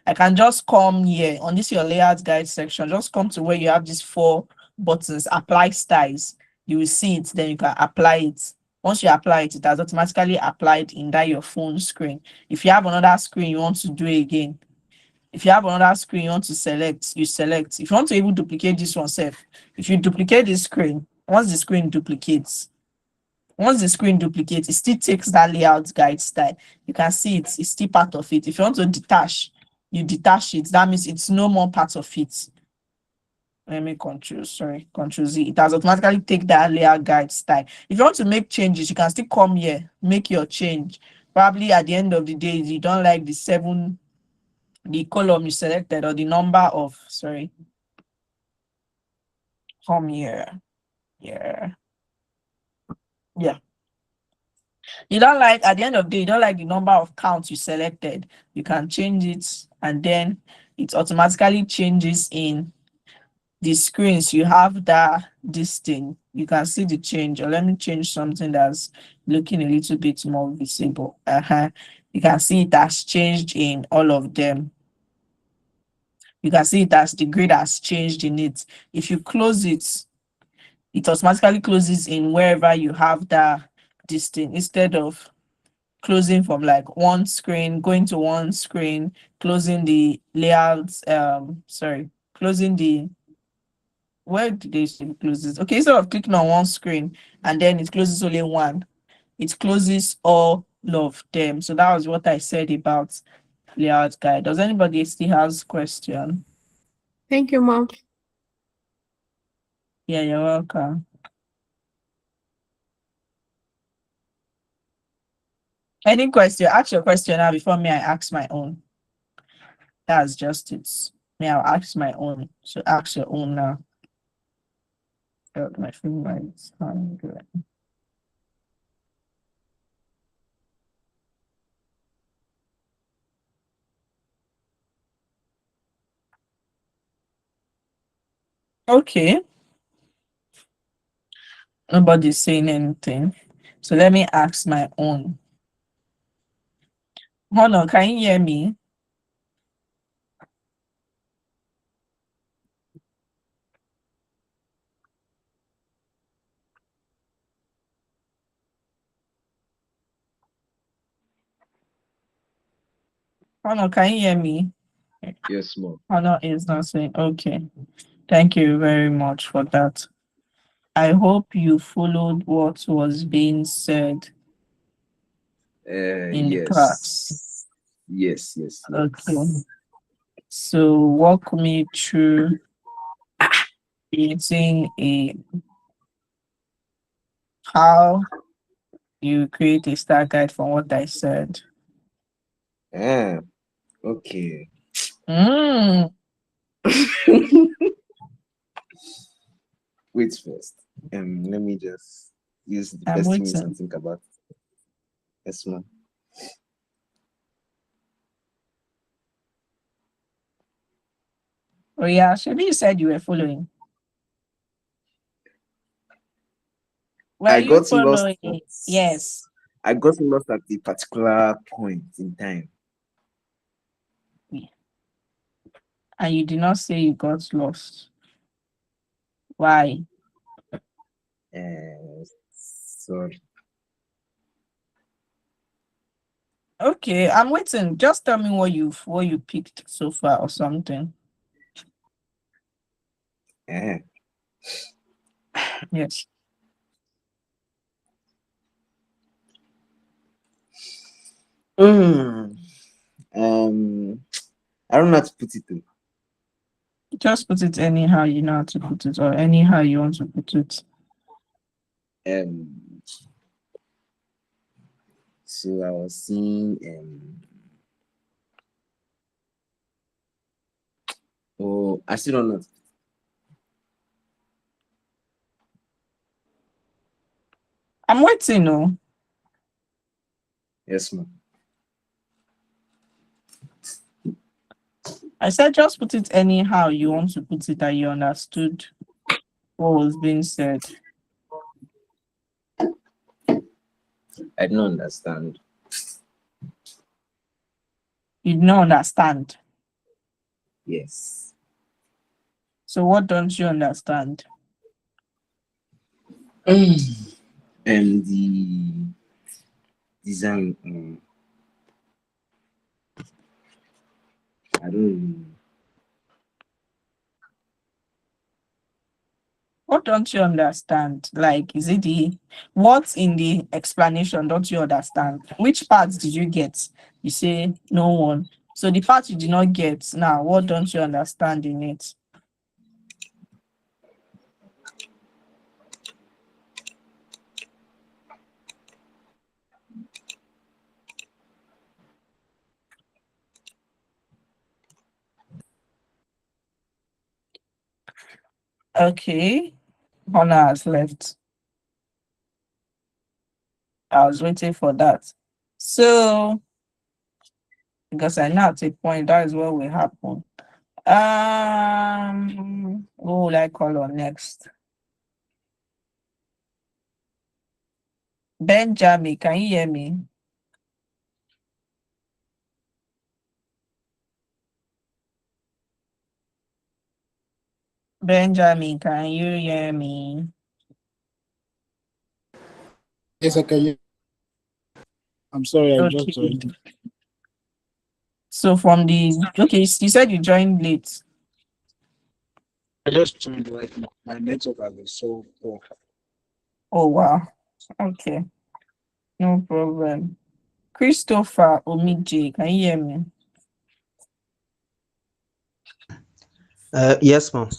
I can just come here on this your layout guide section, just come to where you have these 4 buttons, apply styles. You will see it, then you can apply it. Once you apply it, it has automatically applied in that your phone screen. If you have another screen you want to do it again, if you have another screen you want to select, you select. If you want to even duplicate this one self, if you duplicate this screen, once the screen duplicates, it still takes that layout guide style. You can see it's still part of it. If you want to detach, you detach it. That means it's no more part of it. Let me control Z. It has automatically take that layout guide style. If you want to make changes, you can still come here, make your change. Probably at the end of the day, you don't like the column you selected or the number of, come here. Yeah. You don't like, at the end of the day, you don't like the number of counts you selected. You can change it and then it automatically changes in the screens, you have this thing. You can see the change. Or let me change something that's looking a little bit more visible. You can see it has changed in all of them. You can see it as the grid has changed in it. If you close it, it automatically closes in wherever you have this thing, instead of closing from like one screen, going to one screen, closing the layouts, closing the, where did they say it closes? Okay, instead of clicking on one screen and then it closes only one, it closes all of them. So that was what I said about layout guide. Does anybody still has question? Thank you, Mom. Yeah, you're welcome. Any question? Ask your question now before me I ask my own. That's just it. Me, I'll ask my own. So ask your own now. My finger is hungry. Okay. Nobody's saying anything. So let me ask my own. Hold on, can you hear me? Hold on, can you hear me? Yes, Mom. Honor is not saying okay. Thank you very much for that. I hope you followed what was being said in the class. Yes. Okay. So walk me through creating how you create a star guide from what I said. Okay. Mm. Wait first. Let me just use the I'm first 2 minutes and waiting. think about it. Yes, Mom. Oh yeah, Shabi, you said you were following. Were I you got lost. following? Yes. I got lost at a particular point in time. And you did not say you got lost. Why? Sorry. Okay, I'm waiting. Just tell me what you picked so far or something. Yes. I don't know how to put it though. Just put it anyhow you know how to put it, or anyhow you want to put it. So I was seeing I still don't know. I'm waiting, no. Yes, Mom. I said just put it anyhow you want to put it that you understood what was being said. I don't understand. You don't understand. Yes. So what don't you understand? And the design. I don't. What don't you understand? Like, is it what's in the explanation don't you understand? Which parts did you get? You say no one. So the part you did not get now, what don't you understand in it? Okay. Honor has left. I was waiting for that. So, because I know at a point that is what will happen. What will I call on next? Benjamin, can you hear me? Benjamin, can you hear me? Yes, I can. I'm sorry, I just Okay. joined. So from the okay, you said you joined late. I just joined right now. My network has been so poor. Oh wow. Okay, no problem. Christopher Omije, can you hear me? Yes, ma'am.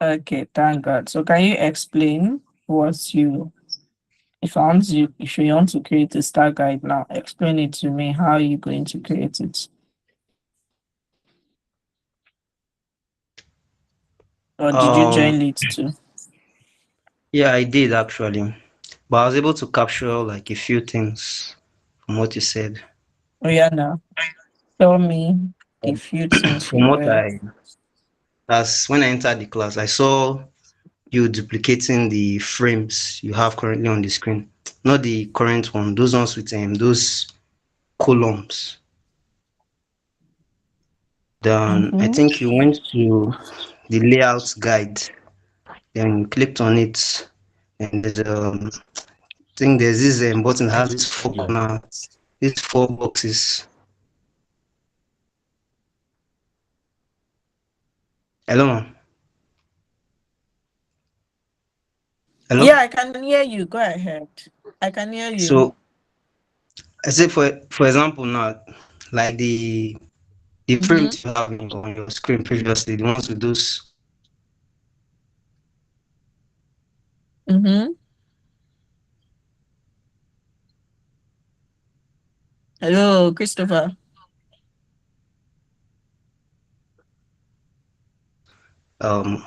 Okay, thank God. So can you explain what you if you want to create a star guide now, explain it to me. How are you going to create it? Or did you join Um, late too? yeah, I did actually, but I was able to capture like a few things from what you said. Oh yeah, now tell me a Um, few things from you what heard. as when I entered the class, I saw you duplicating the frames you have currently on the screen, not the current one, those ones with those columns. Then I Mm-hmm. think you went to the layout guide, then you clicked on it, and I think there's this button that has these four corners, these four boxes. Hello, hello. Yeah, I can hear you. Go ahead. I can hear you. So I say for example now, like the Mm-hmm. frames you have on your screen previously, the ones with those. Mm-hmm. Hello, Christopher. um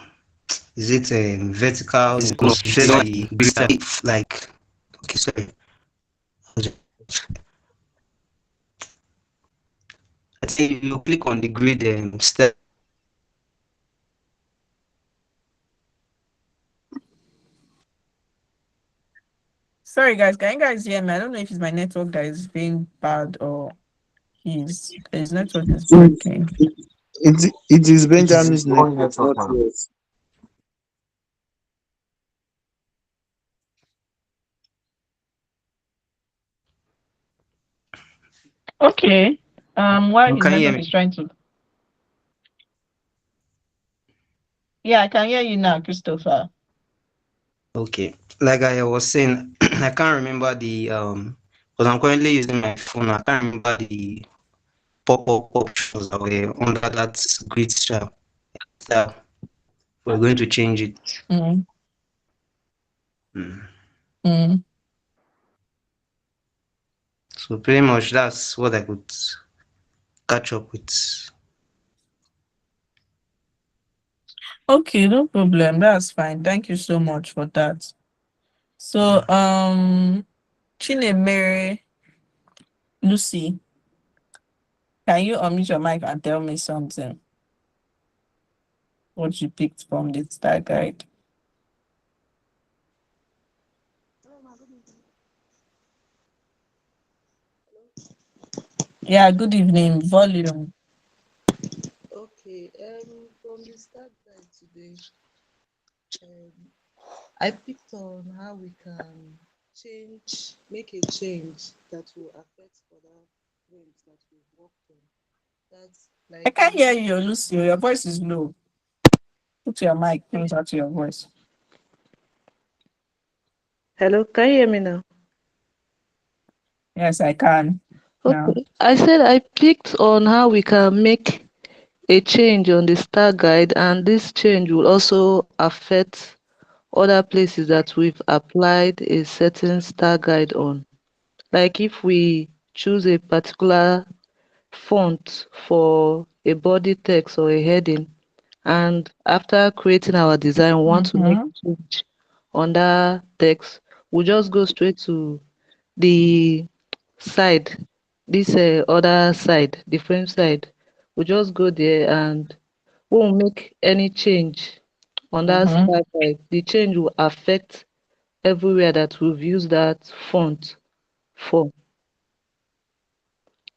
is it vertical? Because you said the grids are like okay, sorry. I think you click on the grid step. Sorry guys, can you guys hear me? I don't know if it's my network that is being bad or his network is breaking. It is Benjamin's network, not yours. Okay. Why his Can you hear network me? is trying to Yeah, I can hear you now, Christopher. Okay. Like I was saying, I can't remember the because I'm currently using my phone. I can't remember the pop-up options that were under that grid style. So we're going to change it. Mm, Mm. mm. So pretty much that's what I could catch up with. Okay, no problem. That's fine. Thank you so much for that. So Chinemere Lucy, can you unmute your mic and tell me something? What you picked from the star guide? Yeah, good evening. Volume. Okay, from the start guide today, I picked on how we can make a change that will affect other frames that we've worked on. That's I like can't hear you, Lucy. Your voice is low. Put your mic closer to your voice. Hello, can you hear me now? Yes, I can. Now. Okay, I said I picked on how we can make a change on the star guide, and this change will also affect other places that we've applied a certain star guide on. Like if we choose a particular font for a body text or a heading, and after creating our design, we want to make Mm-hmm. change on that text, we just go straight to the side, this other side, the frame side. we just go there and won't make any change on that style guide. The change will affect everywhere that we've used that font for.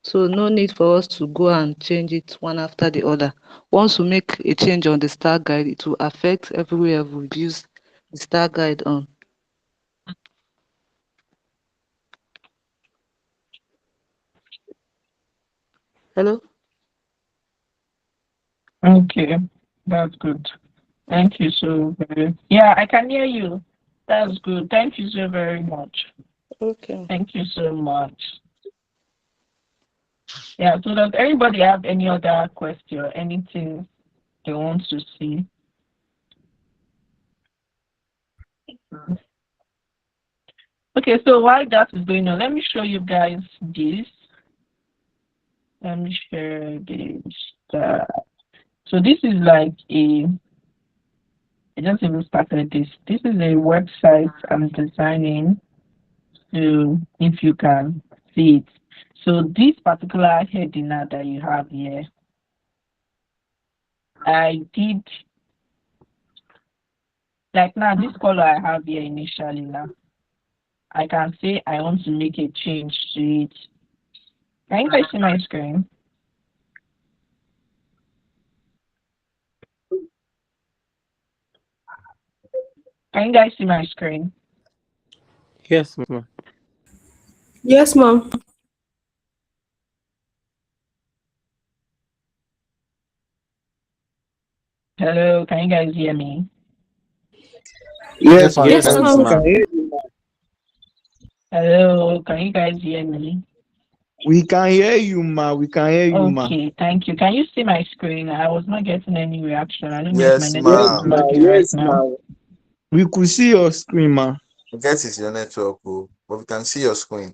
So no need for us to go and change it one after the other. Once we make a change on the style guide, it will affect everywhere we've used the style guide on. Hello? Okay, that's good. Thank you so very. Yeah, I can hear you. That's good. Thank you so very much. Okay. Thank you so much. Yeah, so does anybody have any other question or anything they want to see? Okay, so while that is going on, let me show you guys this. Let me share this. So this is like I just even started this. This is a website I'm designing. So if you can see it. So this particular heading now that you have here, I did like now this color I have here initially now. I can say I want to make a change to it. Can you guys see my screen? Can you guys see my screen? Yes, ma'am. Yes, ma'am. Hello, can you guys hear me? Yes, Yes, ma'am. ma'am. We can hear you. Hello, can you guys hear me? We can hear you, ma. We can hear you, ma. Okay, thank you. Can you see my screen? I was not getting any reaction. I don't know if my Yes, network Yes, is ma'am. ma. working right Yes, now. ma. We could see your screen, ma. I guess it's your network, oh, but we can see your screen.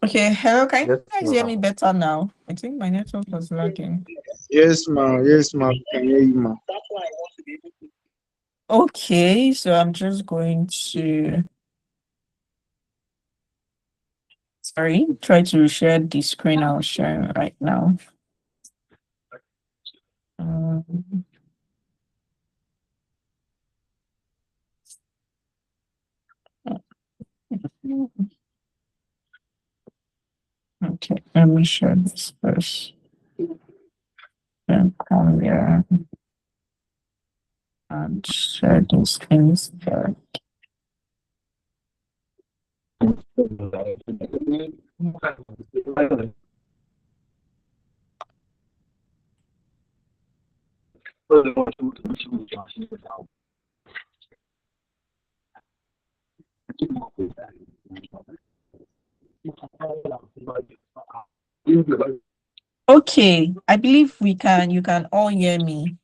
Okay, hello, can you Yes, guys hear me ma'am. better now? I think my network was lagging. Yes, ma. Yes, ma. We can hear you, ma. Okay, so I'm just going to try to share the screen I was sharing right now. Um, okay, let me share this first. Then come here and share these things there. Okay, I believe you can all hear me.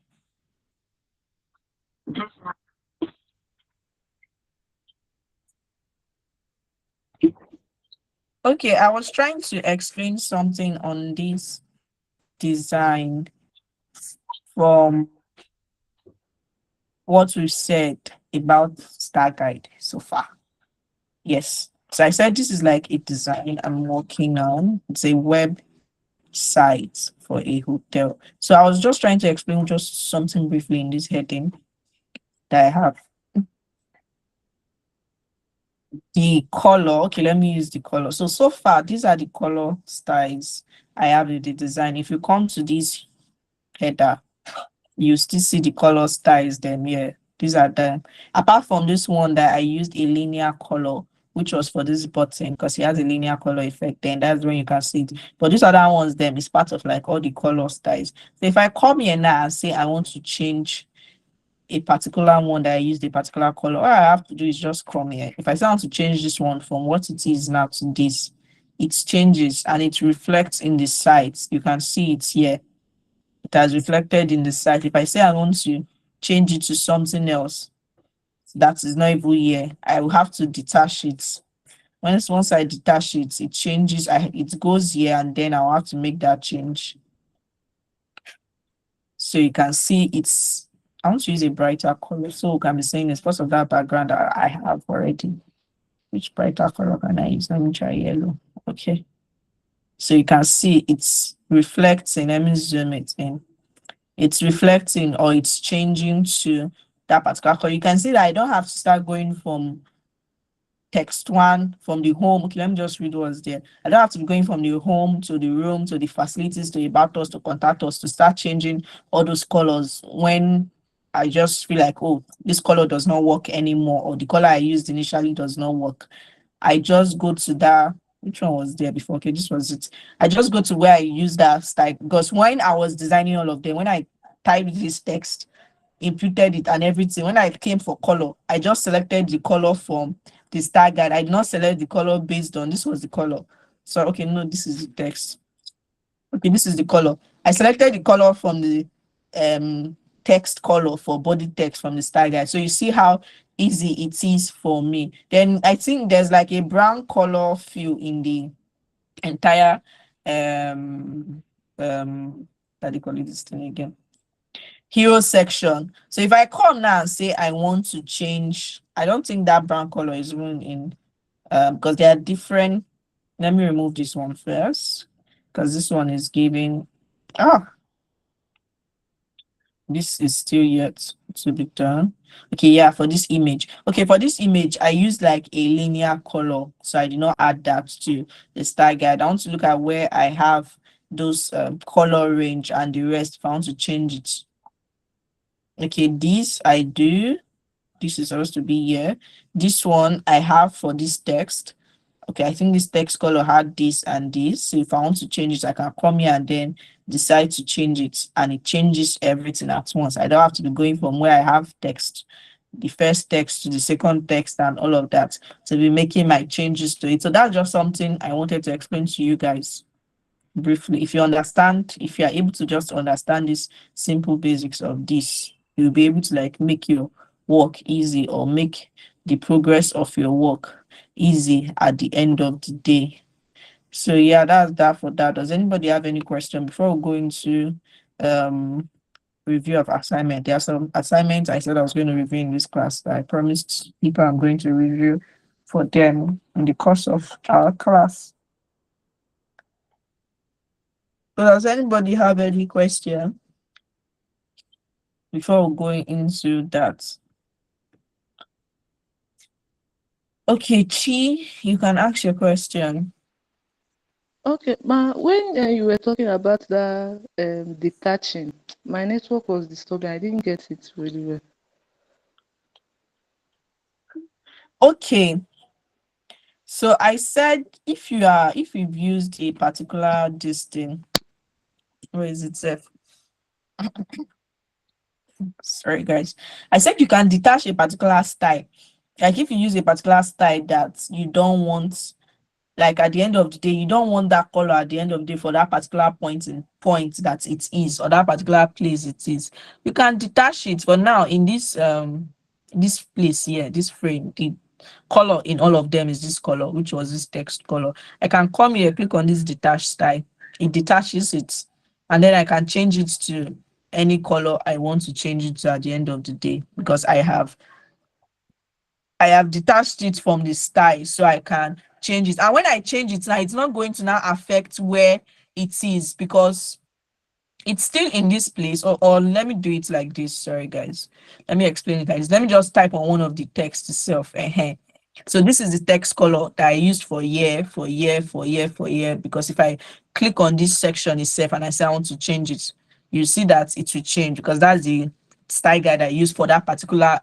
Okay, I was trying to explain something on this design from what we said about Star Guide so far. Yes. So I said this is like a design I'm working on. It's a website for a hotel. So I was just trying to explain just something briefly in this heading that I have. The color, okay, let me use the color. So far, these are the color styles I have in the design. If you come to this header, you still see the color styles them here. These are them. Apart from this one that I used a linear color, which was for this button because it has a linear color effect, then that's when you can see it. But these other ones, them is part of like all the color styles. So if I come here now and say I want to change a particular one that I used a particular color, all I have to do is just come here. If I say I want to change this one from what it is now to this, it changes and it reflects in the site. You can see it here. It has reflected in the site. If I say I want to change it to something else that is not even here, I will have to detach it. Once I detach it, it changes. It goes here, and then I'll have to make that change. So you can see it's. I want to use a brighter color, so we can be saying it's part of that background that I have already. Which brighter color can I use? Let me try yellow. Okay. So you can see it's reflecting. Let me zoom it in. It's reflecting or it's changing to that particular color. You can see that I don't have to start going from text one from the home. Okay, let me just read what's there. I don't have to be going from the home to the room to the facilities to about us to contact us to start changing all those colors when I just feel like, oh, this color does not work anymore, or the color I used initially does not work. I just go to that. Which one was there before? Okay, this was it. I just go to where I use that style because when I was designing all of them, when I typed this text, imputed it and everything, when I came for color, I just selected the color from the star guide. I did not select the color based on this was the color. So okay, no, this is the text. Okay, this is the color. I selected the color from the text color for body text from the star guide. So you see how easy it is for me. Then I think there's like a brown color fill in the entire what do you call it, this thing again? Hero section. So if I come now and say I want to change, I don't think that brown color is even in because they are different. Let me remove this one first because this one is giving this is still yet to be done. Okay, yeah, for this image. Okay, for this image, I use like a linear color. So I did not add that to the style guide. I want to look at where I have those color range and the rest if I want to change it. Okay, this I do. This is supposed to be here. This one I have for this text. Okay, I think this text color had this and this. So if I want to change it, I can come here and then decide to change it, and it changes everything at once. I don't have to be going from where I have text, the first text to the second text and all of that to be making my changes to it. So that's just something I wanted to explain to you guys briefly. If you understand, if you are able to just understand these simple basics of this, you'll be able to like make your work easy or make the progress of your work easy at the end of the day. So yeah, that's that for that. Does anybody have any question before we go into review of assignment? There are some assignments I said I was going to review in this class that I promised people I'm going to review for them in the course of our class. So does anybody have any question before going into that? Okay, Chi, you can ask your question. Okay, ma, when you were talking about the detaching, my network was disturbing. I didn't get it really well. Okay, so I said if you've used a particular thing, where is it safe? Sorry guys, I said you can detach a particular style. Like if you use a particular style that you don't want, like at the end of the day, you don't want that color at the end of the day for that particular point that it is, or that particular place it is, you can detach it. For now, in this place here, this frame, color in all of them is this color, which was this text color. I can come here, click on this detach style. It detaches it, and then I can change it to any color I want to change it to at the end of the day, because I have detached it from the style, so I can change it. And when I change it now, it's not going to now affect where it is, because it's still in this place. Or let me do it like this. Sorry guys, let me explain it like this. Let me just type on one of the text itself. So this is the text color that I used for year, because if I click on this section itself and I say I want to change it, you see that it will change, because that's the style guide I use for that particular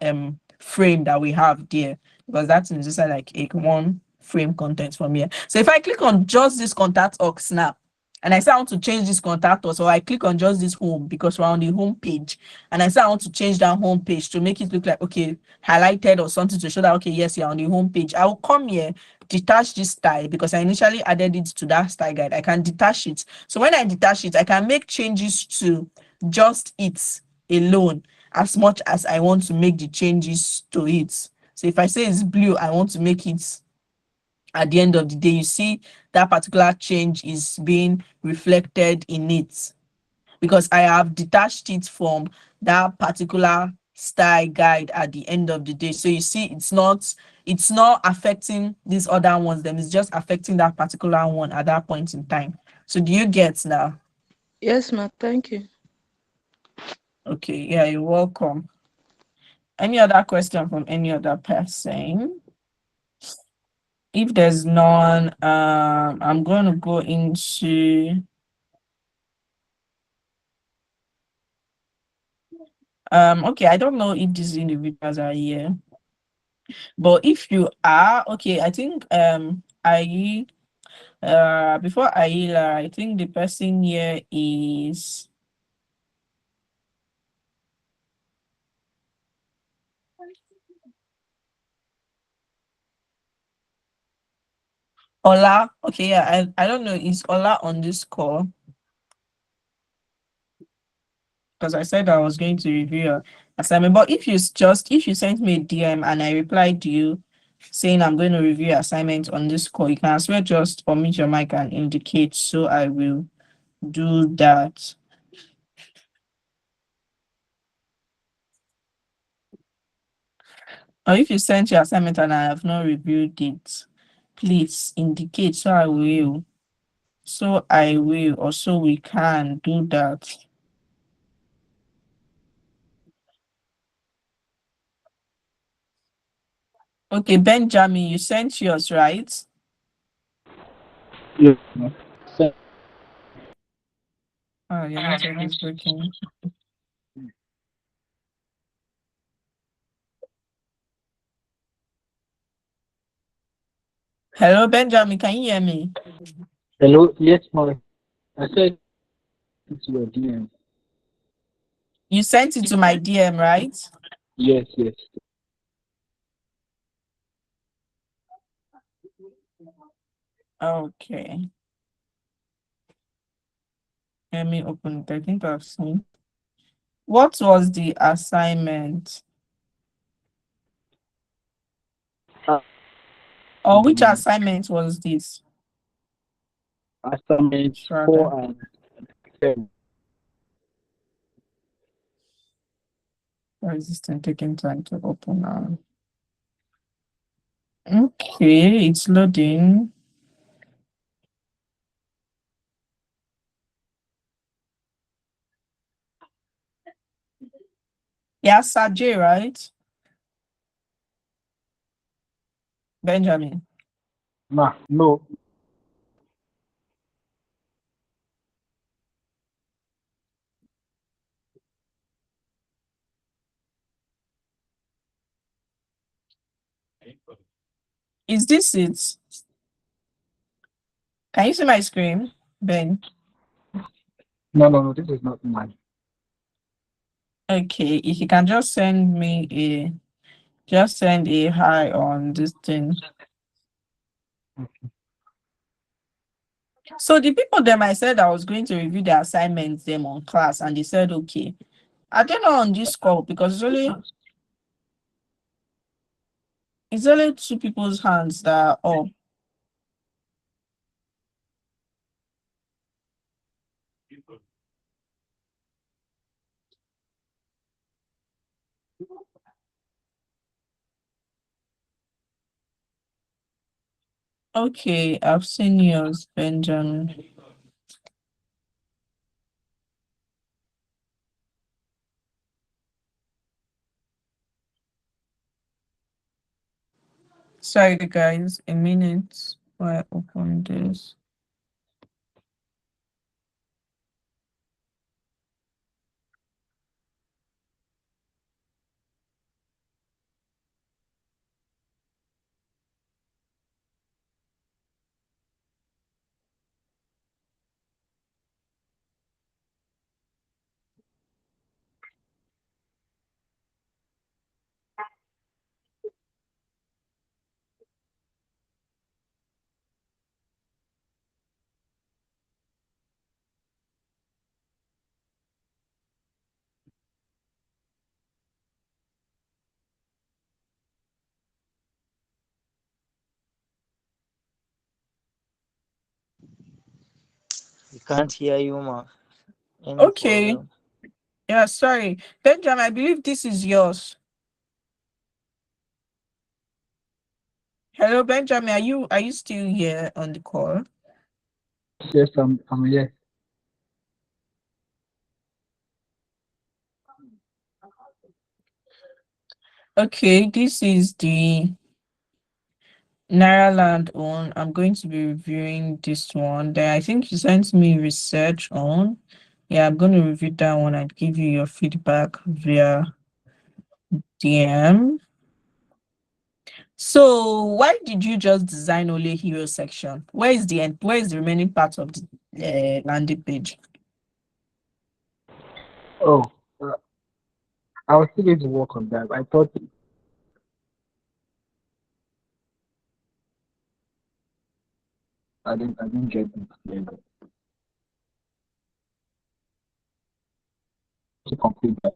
frame that we have there, because that's just like a one frame content from here. So if I click on just this contact us now, and I say I want to change this contact us, or I click on just this home, because we're on the home page, and I say I want to change that home page to make it look like, okay, highlighted or something, to show that, okay, yes, you're on the home page. I will come here, detach this style, because I initially added it to that style guide. I can detach it. So when I detach it, I can make changes to just it alone, as much as I want to make the changes to it. So if I say it's blue, I want to make it, at the end of the day, you see that particular change is being reflected in it, because I have detached it from that particular style guide at the end of the day. So you see, it's not affecting these other ones, then it's just affecting that particular one at that point in time. So do you get now? Yes, ma'am. Thank you. Okay, yeah, you're welcome. Any other question from any other person? If there's none, I'm going to go into okay, I don't know if these individuals are here, but if you are, okay, I think I before Aila, I think the person here is Ola. Okay, yeah, I don't know, is Ola on this call? Because I said I was going to review your assignment. But if you sent me a DM and I replied to you saying I'm going to review your assignment on this call, you can as well just unmute your mic and indicate, so I will do that. Or if you sent your assignment and I have not reviewed it, please indicate, so I will. Or so we can do that. Okay, Benjamin, you sent yours, right? Yes. Oh, your network is breaking. Hello, Benjamin, can you hear me? Hello, yes, ma'am. I said it's your DM. You sent it to my DM, right? Yes, yes. Okay. Let me open it. I think I've seen. What was the assignment? Or which assignment was this? Assignment Rather. 4 and 7. Why is this thing taking time to open now? Okay, it's loading. Yeah, Sajay, right? Benjamin. No. Is this it? Can you see my screen, Ben? No, this is not mine. Okay, if you can just send me just send a hi on this thing. Okay. So the people them, I said I was going to review the assignments them on class, and they said okay. I don't know on this call, because It's only two people's hands that are up. Okay, I've seen yours, Benjamin. Sorry, guys, a minute while I open this. We can't hear you, ma. Any Okay, problem? yeah, sorry. Benjamin, I believe this is yours. Hello, Benjamin, are you still here on the call? Yes, I'm here. Okay, this is the Nairaland one. I'm going to be reviewing this one. Then I think you sent me research on. Yeah, I'm going to review that one and give you your feedback via DM. So why did you just design only hero section? Where is the end? Where is the remaining part of the landing page? Oh, uh, I was still going to work on that. I thought I didn't get it clear to complete that.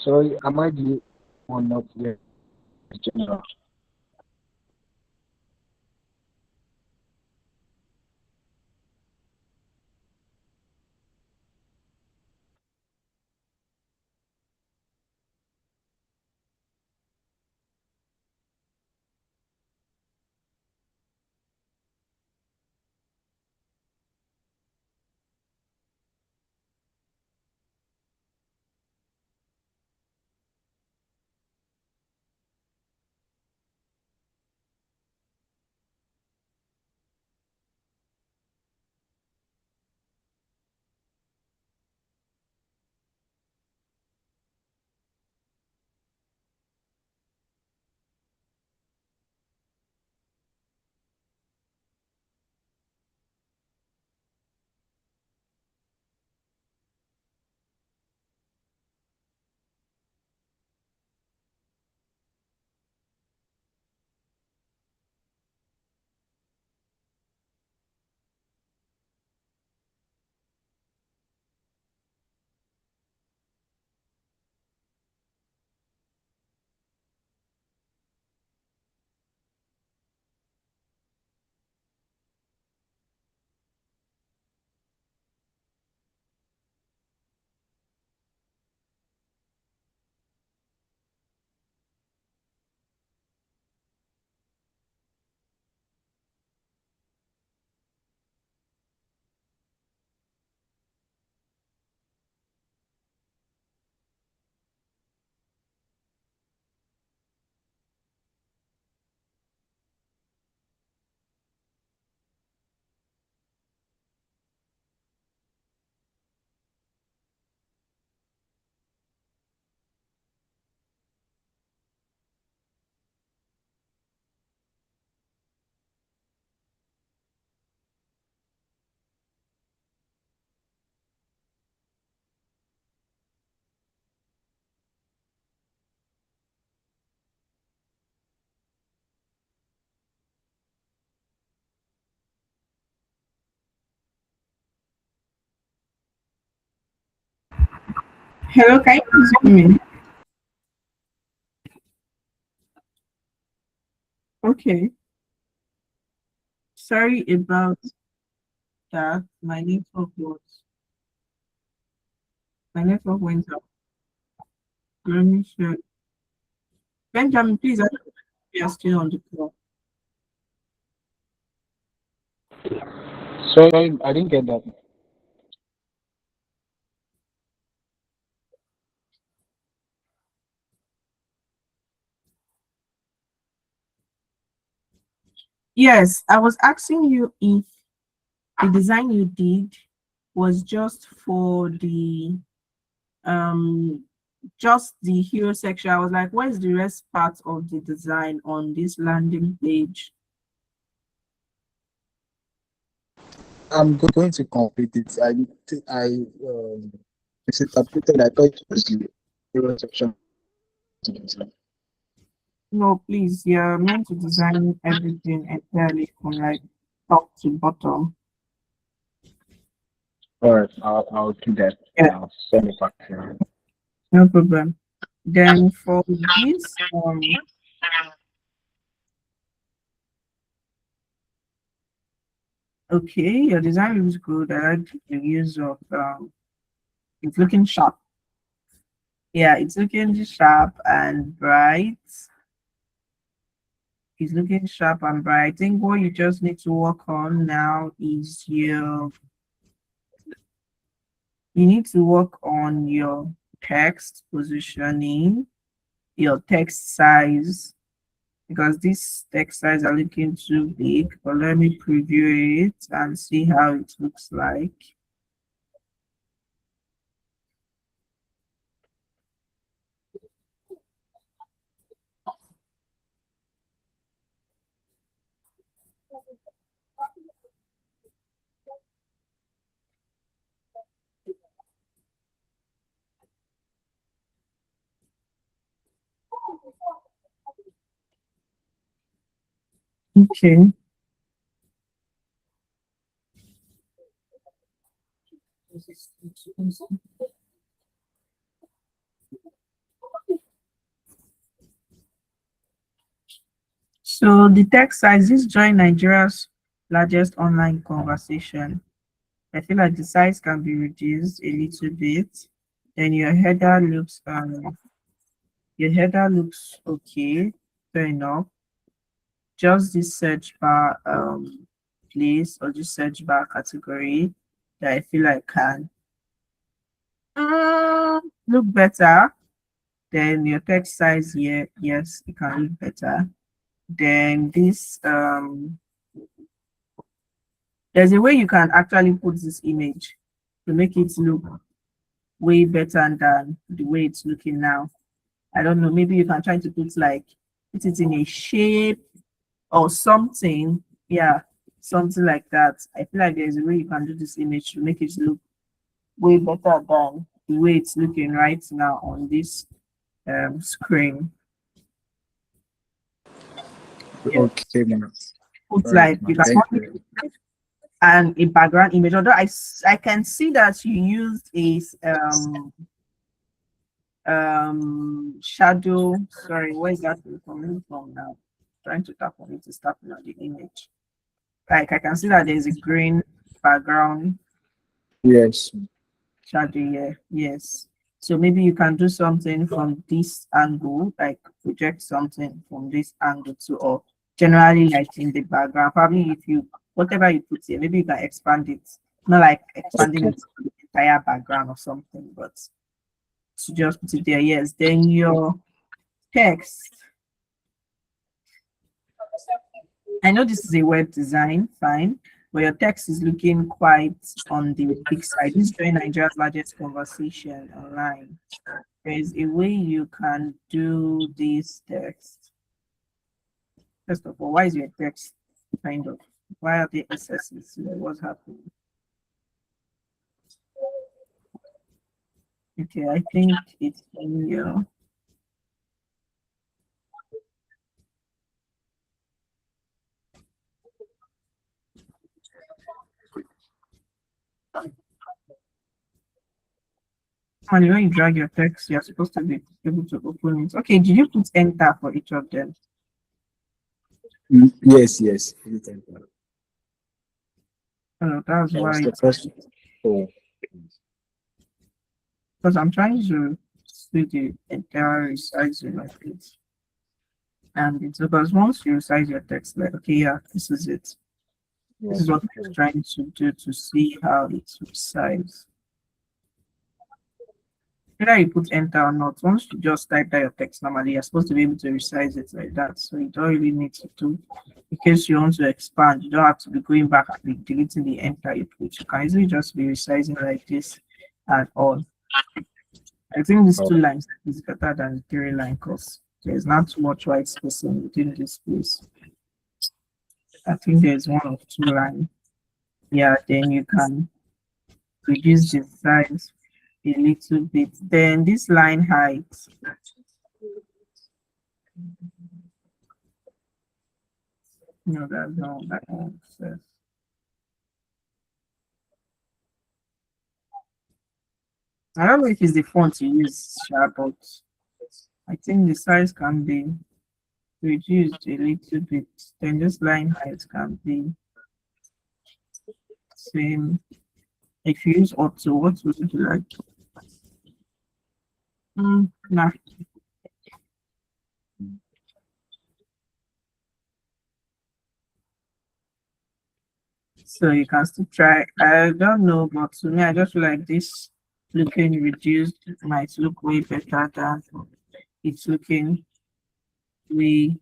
Sorry, am I the one not here? General? Hello, can you please hear me? Okay. Sorry about that. My network went out. Let me share. Benjamin, please, I don't know if you are still on the call. Sorry, I didn't get that. Yes, I was asking you if the design you did was um just the hero section. I was like, where's the rest part of the design on this landing page? I'm going to complete it. I misinterpreted. I thought it was the hero section. No, please, you're meant to design everything entirely from like top to bottom. All right, I'll do that. Yeah, I'll send it back to you. no problem. Then for this, okay, your design looks good. I like the use of it's looking sharp. Yeah, it's looking sharp and bright. It's looking sharp and bright. I think what you just need to work on now is you need to work on your text positioning, your text size, because these text size are looking too big. But let me preview it and see how it looks like. Okay. So the text size is join Nigeria's largest online conversation. I feel like the size can be reduced a little bit. Then your header looks okay, fair enough. Just this search bar place or just search bar category that I feel like can look better. Then your text size here, yes, it can look better. Then this there's a way you can actually put this image to make it look way better than the way it's looking now. I don't know, maybe you can try to put it in a shape or something. Yeah, something like that. I feel like there's a way you can do this image to make it look way better than the way it's looking right now on this screen. Yeah. Okay, man. Put All right, like you man. can Thank you. and a background image. Although I can see that you used a shadow. Sorry, where is that coming from now? Trying to tap on it to start on the image. Like I can see that there's a green background Yes. shadow here. Yes. So maybe you can do something from this angle, like project something from this angle to or generally like in the background. Probably if you whatever you put here, maybe you can expand it. Not like expanding Okay. it to the entire background or something, but to just put it there. Yes. Then your text. I know this is a web design, fine, but your text is looking quite on the big side. This is during Nigeria's largest conversation online. There's a way you can do this text. First of all, why is your text kind of, why are the excesses? What's happening? Okay, I think it's in your, And when you drag your text, you're supposed to be able to open it. Okay, did you put enter for each of them? Yes, yes. Oh, that's That was why. the first. Oh, Because I'm trying to see the entire resizing of it. And it's because once you resize your text, like, okay, yeah, this is it. This is what I'm trying to do to see how it's resized. Whether you put enter or not, once you just type out your text normally, you're supposed to be able to resize it like that. So you don't really need to do, in case you want to expand, you don't have to be going back and be deleting the enter you put. You can easily just be resizing like this and all. I think these two lines is better than the 3 line because there's not too much white spacing within this space. I think there's 1 or 2 lines. Yeah, then you can reduce the size a little bit. Then this line height. No, that's not what that says. I don't know if it's the font you use, but I think the size can be reduced a little bit. Then this line height can be same. If you use auto, what would it be like? Nah. So you can still try. I don't know, but to me, I just feel like this looking reduced might look way better than it's looking way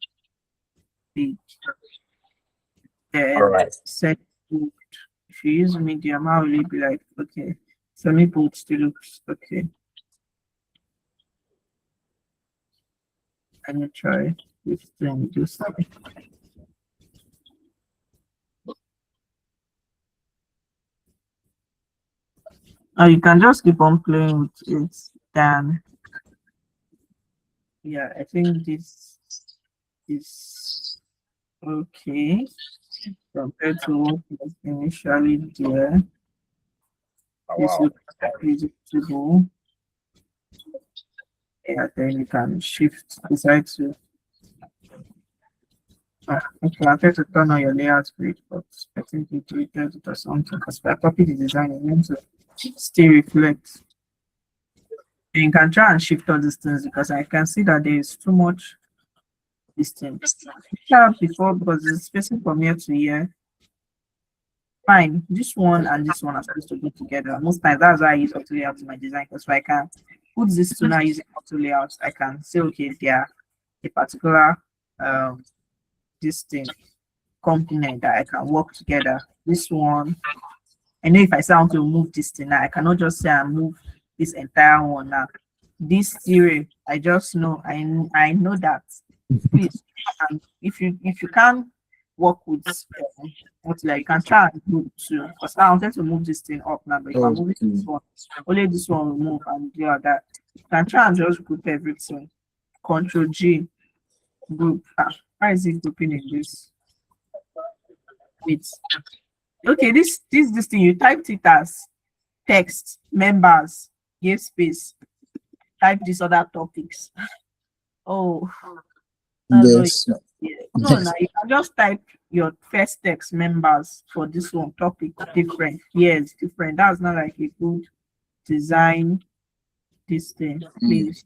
big. all right. Set bold. If you use medium, I will be like, okay, semi bold still looks okay. Let me try with them do something. You can just keep on playing with it. Then, yeah, I think this is okay compared to what was initially there. This looks reasonable. Yeah, then you can shift decide to. Okay, I try to turn on your layout grid, but I think it deleted it or something because I copied the design and meant to still reflect. And you can try and shift all these things because I can see that there is too much distance. Yeah, before because the spacing from here to here. Fine, this one and this one are supposed to go together. Most times that's why I use auto layout in my design because if I can put this to now using auto layout, I can say okay, they are a particular this thing component that I can work together. This one, I know if I say I want to move this thing now, I cannot just say I move this entire one now. This theory, I just know I know that. Please, if you can work with what like you can try and group too. Because I wanted to move this thing up now, but if I'm moving this one, only this one will move and the other. You can try and just group everything. Control G group. Why is it grouping in this? Wait. Okay, this thing you typed it as text members, give space, type these other topics. Oh, Yes. no, you can just type your first text members for this one topic different. Yes, different. That's not like a good design. This thing, please.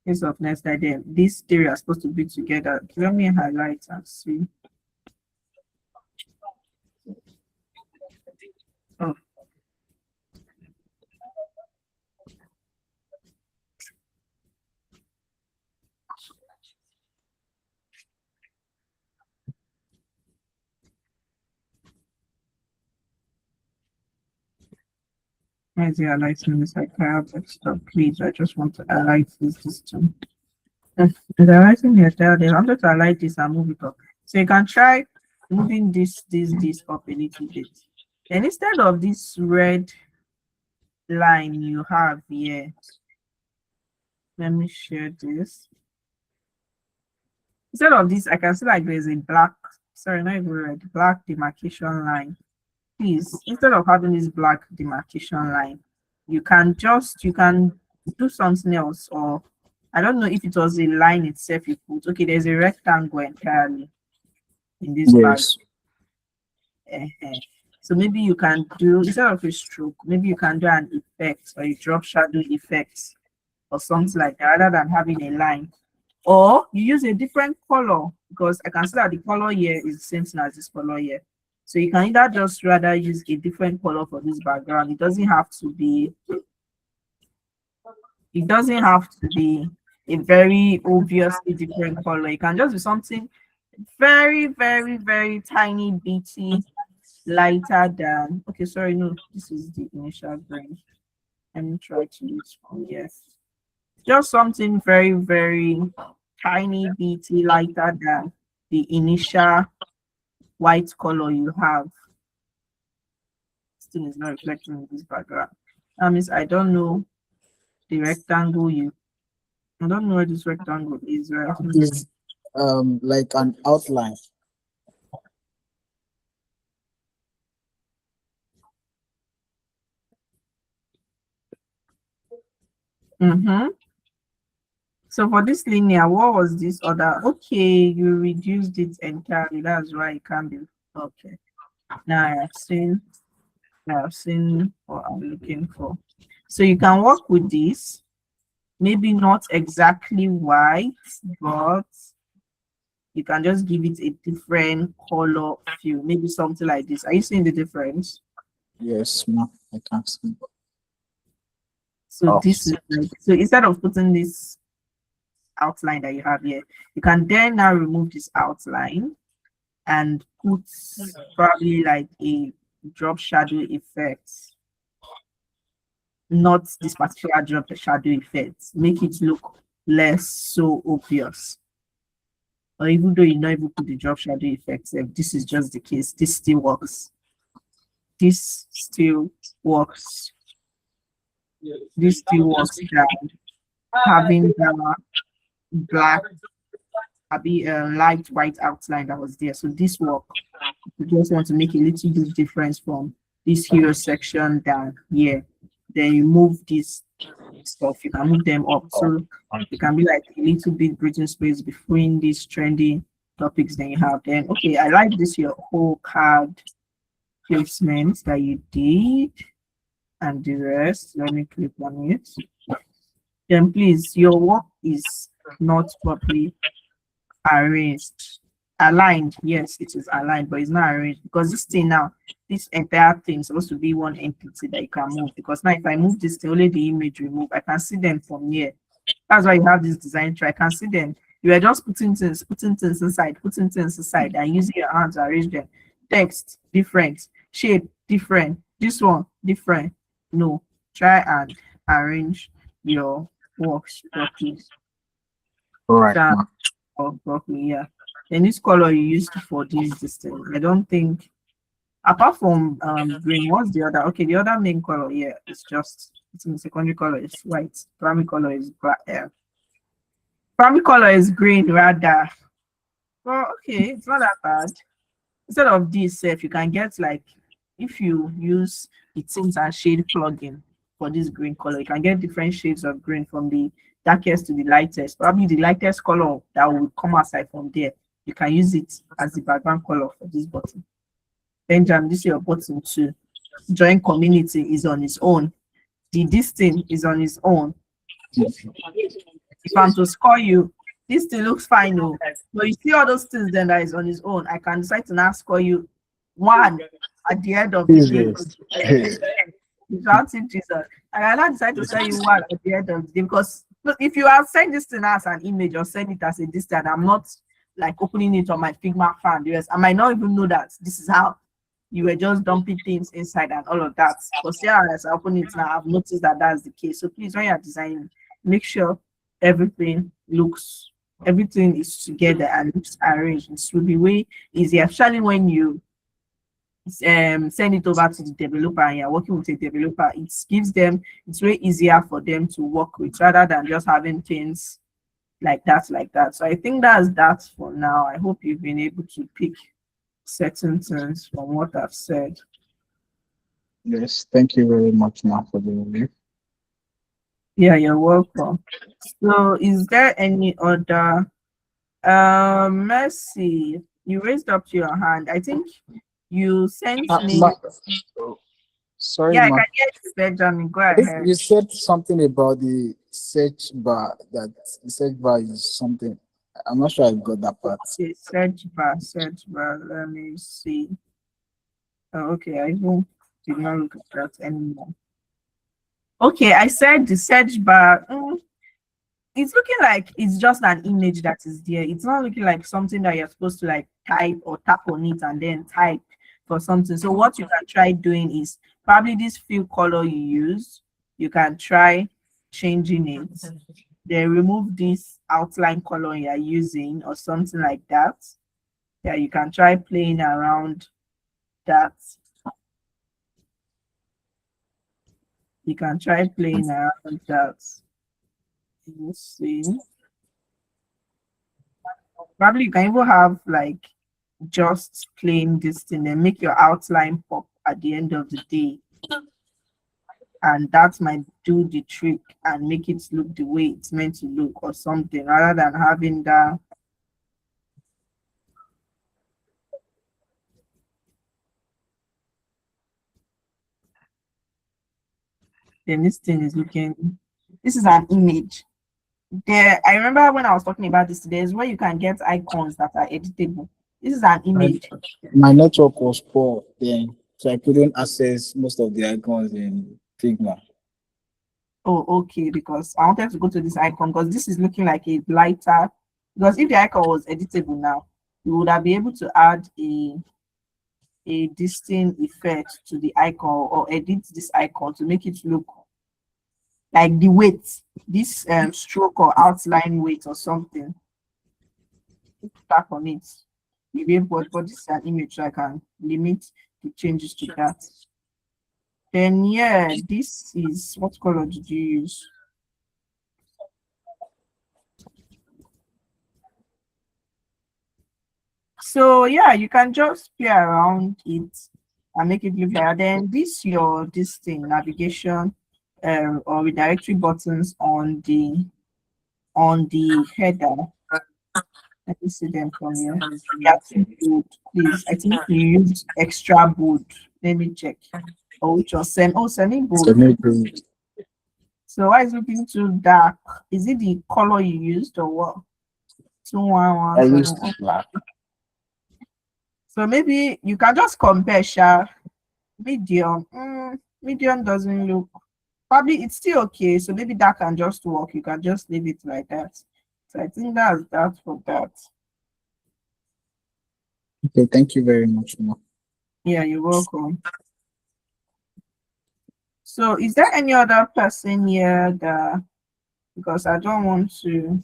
Case of next idea. These three are supposed to be together. Let me highlight and see. Oh. Why is he highlighting this? I have extra, please. I just want to highlight this system. The highlighting here, they wanted to highlight this and move it up. So you can try moving this up a little bit. And instead of this red line you have here, let me share this. Instead of this, I can see like there's a black, sorry, not even red, black demarcation line. Please, instead of having this black demarcation line, you can do something else, or I don't know if it was a line itself you put. Okay, there's a rectangle entirely in this bag. Yes. So maybe you can do, instead of a stroke, maybe you can do an effect or a drop shadow effect or something like that, rather than having a line. Or you use a different color, because I can see that the color here is the same thing as this color here. So you can either just rather use a different color for this background. It doesn't have to be a very obviously different color. It can just be something very, very, very tiny bitty lighter than, okay, sorry, no, this is the initial green. Let me try to use from here. Just something very, very tiny bitty lighter than the initial white color you have. Still is not reflecting in this background. That means I don't know the rectangle I don't know where this rectangle is, right? It's like an outline. So for this linear, what was this other? Okay, you reduced it entirely. That's why it can't be. Okay. Now I have seen what I'm looking for. So you can work with this. Maybe not exactly white, but you can just give it a different color feel. Maybe something like this. Are you seeing the difference? Yes, no, I can't see. So this is like, so instead of putting this outline that you have here, you can then now remove this outline and put probably like a drop shadow effect. Not this particular drop shadow effect. Make it look less so obvious. Or even though you not even put the drop shadow effect, if this is just the case, this still works. This still works. This still works down. Having the black, light white outline that was there. So this work, you just want to make a little bit difference from this hero section down here. Then you move this stuff, you can move them up. So it can be like a little bit breathing space between these trendy topics that you have. Then, okay, I like this, your whole card placement that you did and the rest. Let me click on it. Then please, your work is not properly arranged. Aligned, yes, it is aligned, but it's not arranged because this thing now, this entire thing is supposed to be one entity that you can move. Because now if I move this thing, only the image remove, I can see them from here. That's why you have this design tray. I can see them. You are just putting things inside, and using your hands to arrange them. Text different, shape different, this one different. No, try and arrange your works properly. All right. Properly, yeah. And this color you used for this thing, I don't think, apart from green, what's the other? Okay, the other main color here is just, it's in the secondary color is white. Primary color is black. Primary color is green rather. Well, okay, it's not that bad. Instead of this, if you can get like, if you use the tint and shade plugin for this green color, you can get different shades of green from the darkest to the lightest. Probably the lightest color that will come outside from there, you can use it as the background color for this button. Benjamin, this is your button too. Join community is on its own. This thing is on its own. If I'm to score you, this thing looks fine, no. But you see all those things then that is on its own. I can decide to now score you one at the end of the day. Jesus. I cannot decide to send you one at the end of the day, because if you have sent this thing as an image or send it as a distance, I'm not like opening it on my Figma fan. Yes, I might not even know that this is how you were just dumping things inside and all of that. But still, as I open it now, I've noticed that that's the case. So please, when you're designing, make sure everything is together and looks arranged. It will be way easier, especially when you send it over to the developer and you're working with a developer. It gives them, it's way easier for them to work with rather than just having things like that. So I think that's that for now. I hope you've been able to pick certain things from what I've said. Yes, thank you very much now for the review. Yeah, you're welcome. So is there any other Mercy, you raised up your hand. I think you sent me. Sorry, Yeah, I ma. can hear you, Benjamin. Go I think ahead. you said something about the search bar, that the search bar is something. I'm not sure I got that part. Okay, search bar, search bar. Let me see. Oh, okay, I even did not look at that anymore. Okay, I said the search bar. It's looking like it's just an image that is there. It's not looking like something that you're supposed to like type or tap on it and then type for something. So what you can try doing is probably this fill color you use, you can try changing it. Then remove this outline color you're using or something like that. Yeah, you can try playing around that. You can try playing around that. Let's see. Probably you can even have like just plain this thing and make your outline pop at the end of the day. And that might do the trick and make it look the way it's meant to look or something, rather than having that. Then this thing is looking, this is an image. There, I remember when I was talking about this today, is where you can get icons that are editable. This is an My, image. my network was poor then, so I couldn't access most of the icons in Figma. Oh, okay, because I wanted to go to this icon because this is looking like a lighter. Because if the icon was editable now, you would have been able to add a distinct effect to the icon or edit this icon to make it look like the weight, this stroke or outline weight or something. Tap on it. You'll be able, but this is an image, so I can limit the changes to that. Then yeah, this is, what color did you use? So yeah, you can just play around it and make it look like that. Then this thing, navigation or redirectory buttons on the header. Let me see them from here. Yeah, bold, please. I think you used extra bold. Let me check. Oh, which was semi So bold. maybe So why is it looking too dark? Is it the color you used or what? I used 2117. black. So maybe you can just compare Sha. Medium. Medium doesn't look, probably it's still okay. So maybe that can just work. You can just leave it like that. So I think that's that for that. Okay, thank you very much, ma. Yeah, you're welcome. So is there any other person here that, because I don't want to.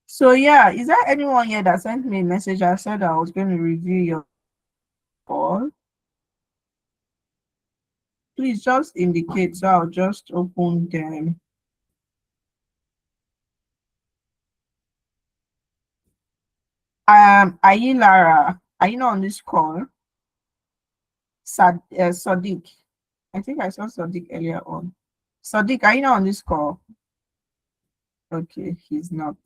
So yeah, is there anyone here that sent me a message? I said I was going to review your call. Please just indicate, so I'll just open them. Are you Lara? Are you not on this call? Sadiq. I think I saw Sadiq earlier on. Sadiq, are you not on this call? Okay, he's not.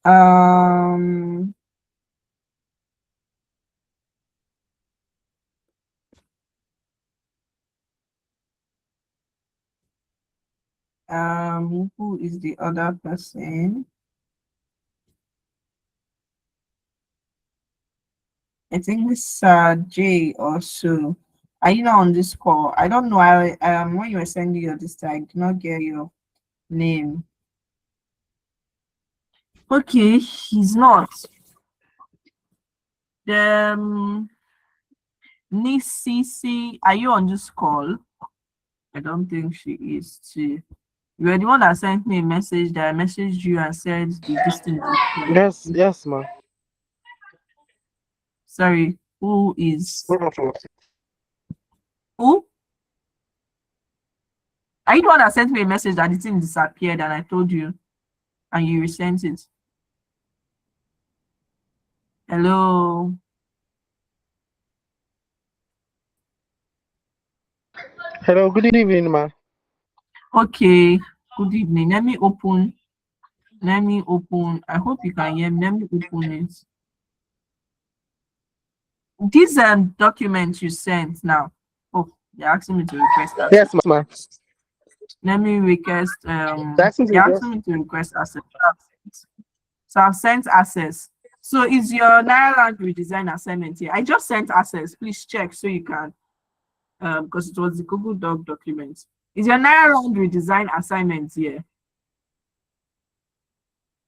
Um, who is the other person? I think it's Jay or so. Are you not on this call? I don't know. I when you were sending your this, I did not get your name. Okay, he's not. The Nisisi, are you on this call? I don't think she is too. You were the one that sent me a message that I messaged you and said the distance. Yes, ma. Sorry, who is who? Are you the one that sent me a message that the thing disappeared and I told you and you resent it? Hello. Hello, good evening, ma. Okay, good evening. Let me open. I hope you can hear me. Let me open it. These documents you sent now. Oh, they're asking me to request access. Yes, ma. Let me request. That's They're asking me to request access. So I've sent access. So is your Naira redesign assignment here? I just sent access. Please check so you can, because it was the Google Doc document. Is your Naira redesign assignment here?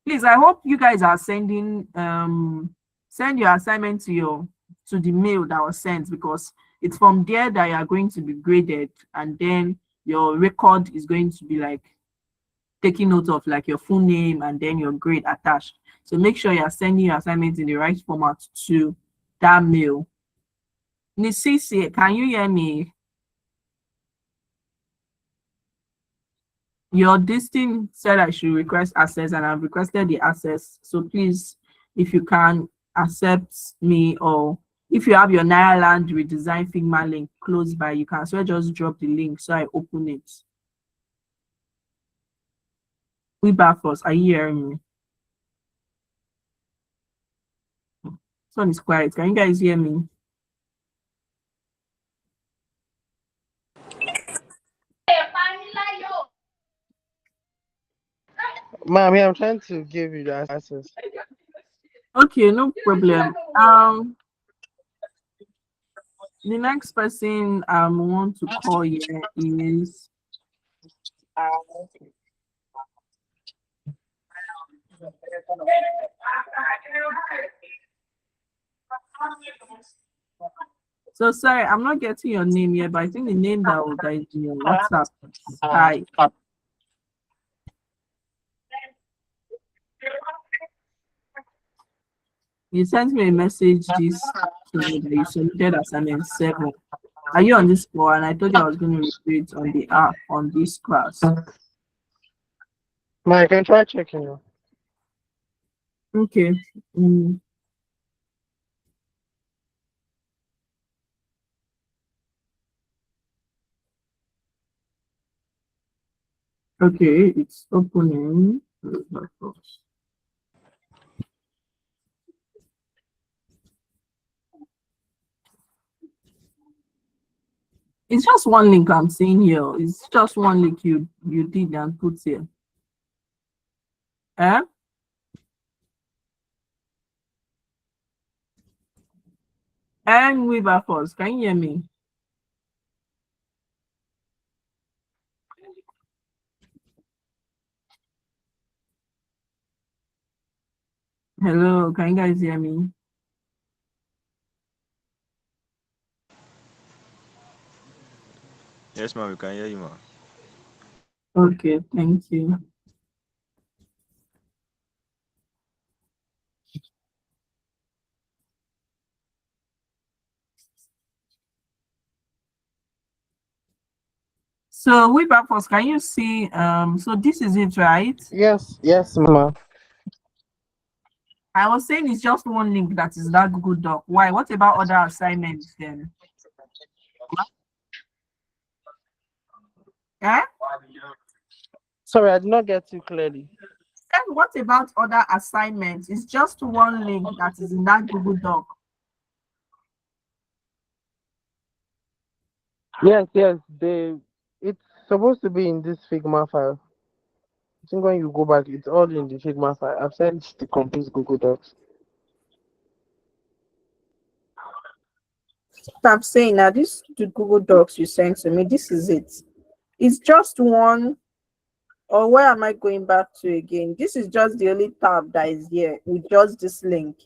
Please, I hope you guys are sending send your assignment to the mail that was sent, because it's from there that you are going to be graded, and then your record is going to be like taking note of like your full name and then your grade attached. So make sure you're sending your assignment in the right format to that mail. Nisisi, can you hear me? Your thing said I should request access, and I've requested the access. So please, if you can accept me, or if you have your Naira redesign Figma link close by, you can so just drop the link so I open it. We back first. Are you hearing me? Sun is quiet. Can you guys hear me? Mommy, I'm trying to give you the access. Okay, no problem. The next person I want to call here is so sorry, I'm not getting your name here, but I think the name that is in your WhatsApp is Sky. You sent me a message this afternoon that you submitted assignment 7. Are you on this call? And I told you I was going to review it on the app on this class. Ma, you can try checking you. Okay. Okay, it's opening. It's just one link I'm seeing here. It's just one link you did and put here. Eh? And Weaver first. Can you hear me? Hello, can you guys hear me? Yes, ma'am, we can hear you, ma'am. Okay, thank you. So Weaver first, can you see so this is it, right? Yes, ma. I was saying it's just one link that is that Google Doc. Why? What about other assignments then? Eh? Sorry, I did not get you clearly. And what about other assignments? It's just one link that is in that Google Doc. Yes, it's supposed to be in this Figma file. I think when you go back, it's all in the Figma file. I've sent the complete Google Docs. I'm saying now, this the Google Docs you sent to me, this is it. It's just one, or where am I going back to again? This is just the only tab that is here with just this link.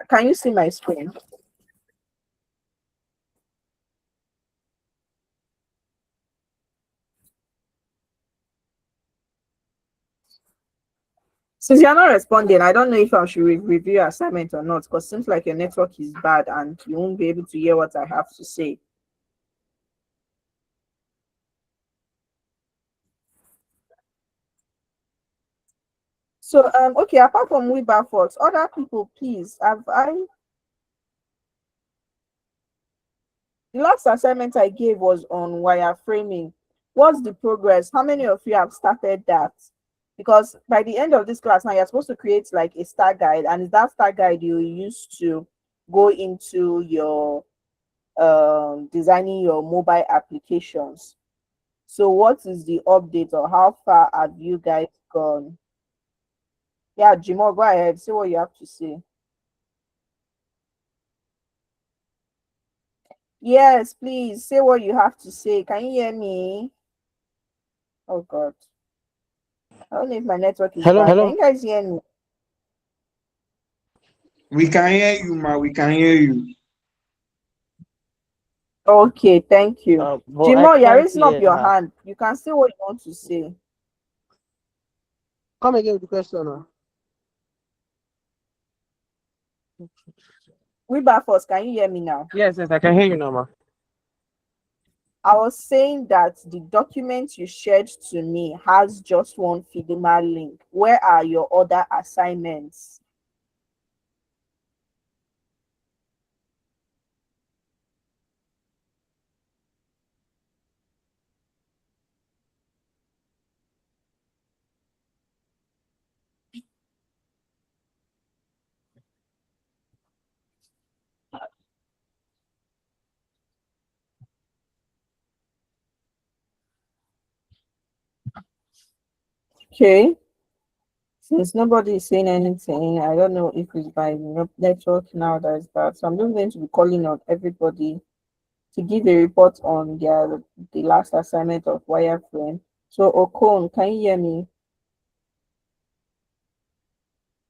Can you see my screen? Since you're not responding, I don't know if I should review your assignment or not, because it seems like your network is bad and you won't be able to hear what I have to say. So okay, apart from Wilberforce, other people, please, have I the last assignment I gave was on wireframing. What's the progress? How many of you have started that? Because by the end of this class now, you're supposed to create like a star guide, and that star guide you use to go into your designing your mobile applications. So what is the update, or how far have you guys gone? Yeah, Jimo, go ahead. See what you have to say. Yes, please say what you have to say. Can you hear me? Oh God. I don't know if my network is Hello. bad. Can you guys hear me? We can hear you, ma. We can hear you. Okay, thank you. But I Jimo, you're can't raising up hear your her. hand. You can say what you want to say. Come again with the question. Wilberforce, can you hear me now? Yes, I can hear you now, ma. I was saying that the document you shared to me has just one Figma link. Where are your other assignments? Okay. Since nobody is saying anything, I don't know if it's by network now that is bad. So I'm just going to be calling on everybody to give a report on the last assignment of wireframe. So Okon, can you hear me?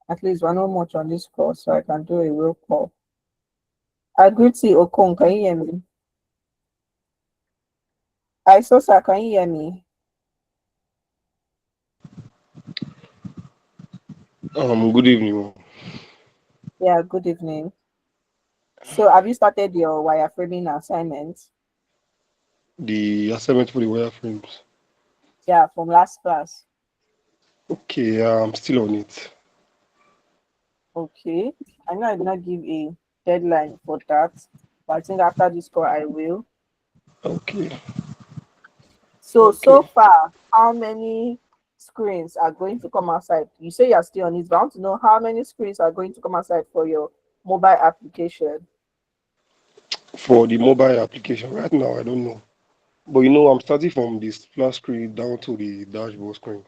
At least we're not much on this call, so I can do a real call. Agriti Okon, can you hear me? Isosa, can you hear me? Good evening. Yeah, good evening. So have you started your wireframing assignment? The assignment for the wireframes. Yeah, from last class. Okay, I'm still on it. Okay. I know I did not give a deadline for that, but I think after this call I will. Okay. So Okay. far, how many screens are going to come outside? You say you're still on it, but I want to know how many screens are going to come outside for your mobile application. For the mobile application, right now, I don't know. But I'm starting from the splash screen down to the dashboard screen.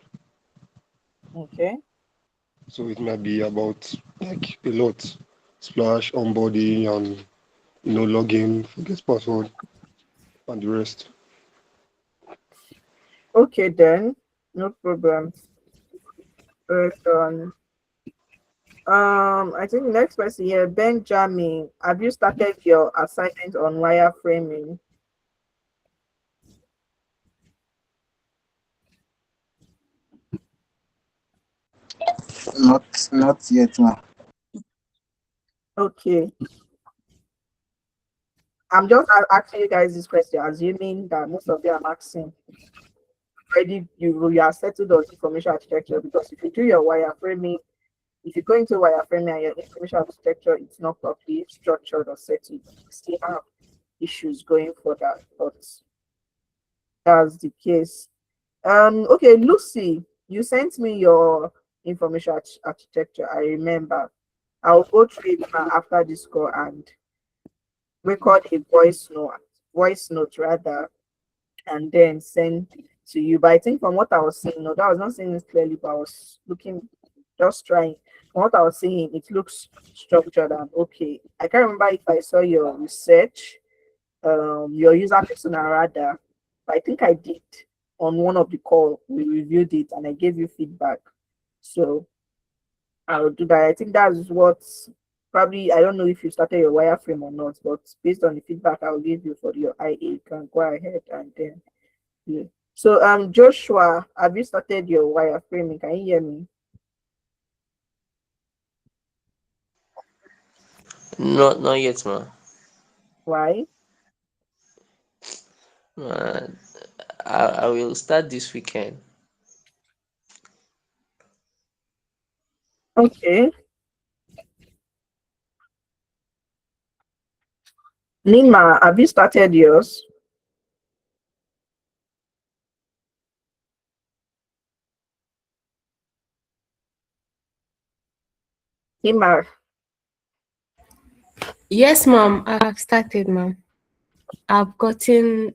Okay. So it might be about like a lot. Splash, onboarding, and login, forget password, and the rest. Okay then, no problem. But, I think next person here, Benjamin. Have you started your assignment on wireframing? Not yet, ma. Okay. I'm just asking you guys this question, assuming that most of them are asking already you are settled on information architecture, because if you do your wireframing, if you go into wireframing and your information architecture it's not properly structured or settled, you still have issues going for that. But that's the case. Okay, Lucy, you sent me your information architecture. I remember. I'll go through it after this call and record a voice note rather, and then send to you. But I think from what I was seeing, no, that was not saying it clearly, but I was looking, just trying. From what I was seeing, it looks structured and okay. I can't remember if I saw your research, your user persona rather, but I think I did on one of the call. We reviewed it and I gave you feedback. So I'll do that. I think that's what probably, I don't know if you started your wireframe or not, but based on the feedback I'll give you for your IA, you can go ahead and then yeah. So Joshua, have you started your wireframing? Can you hear me? Not yet, ma. Why? Uh, I will start this weekend. Okay. Nima, have you started yours? Nima. Yes, ma'am. I've started, ma'am. I've gotten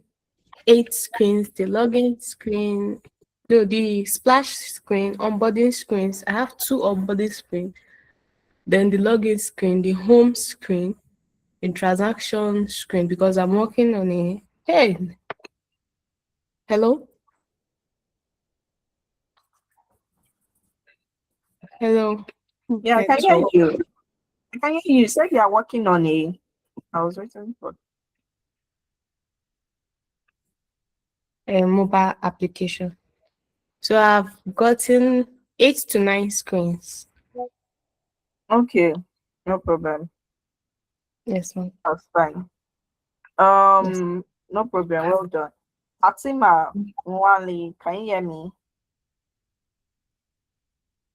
8 screens: the login screen, the splash screen, onboarding screens. I have 2 onboarding screens. Then the login screen, the home screen, the transaction screen, because I'm working on a hey, hello, hello, Yeah, I can hear network, you. I can hear you. You said you are working on a. I was waiting for. a mobile application. So I've gotten 8 to 9 screens. Okay, no problem. Yes, ma'am. That's fine. Yes. No problem. Well done. Fatima Mwali, can you hear me?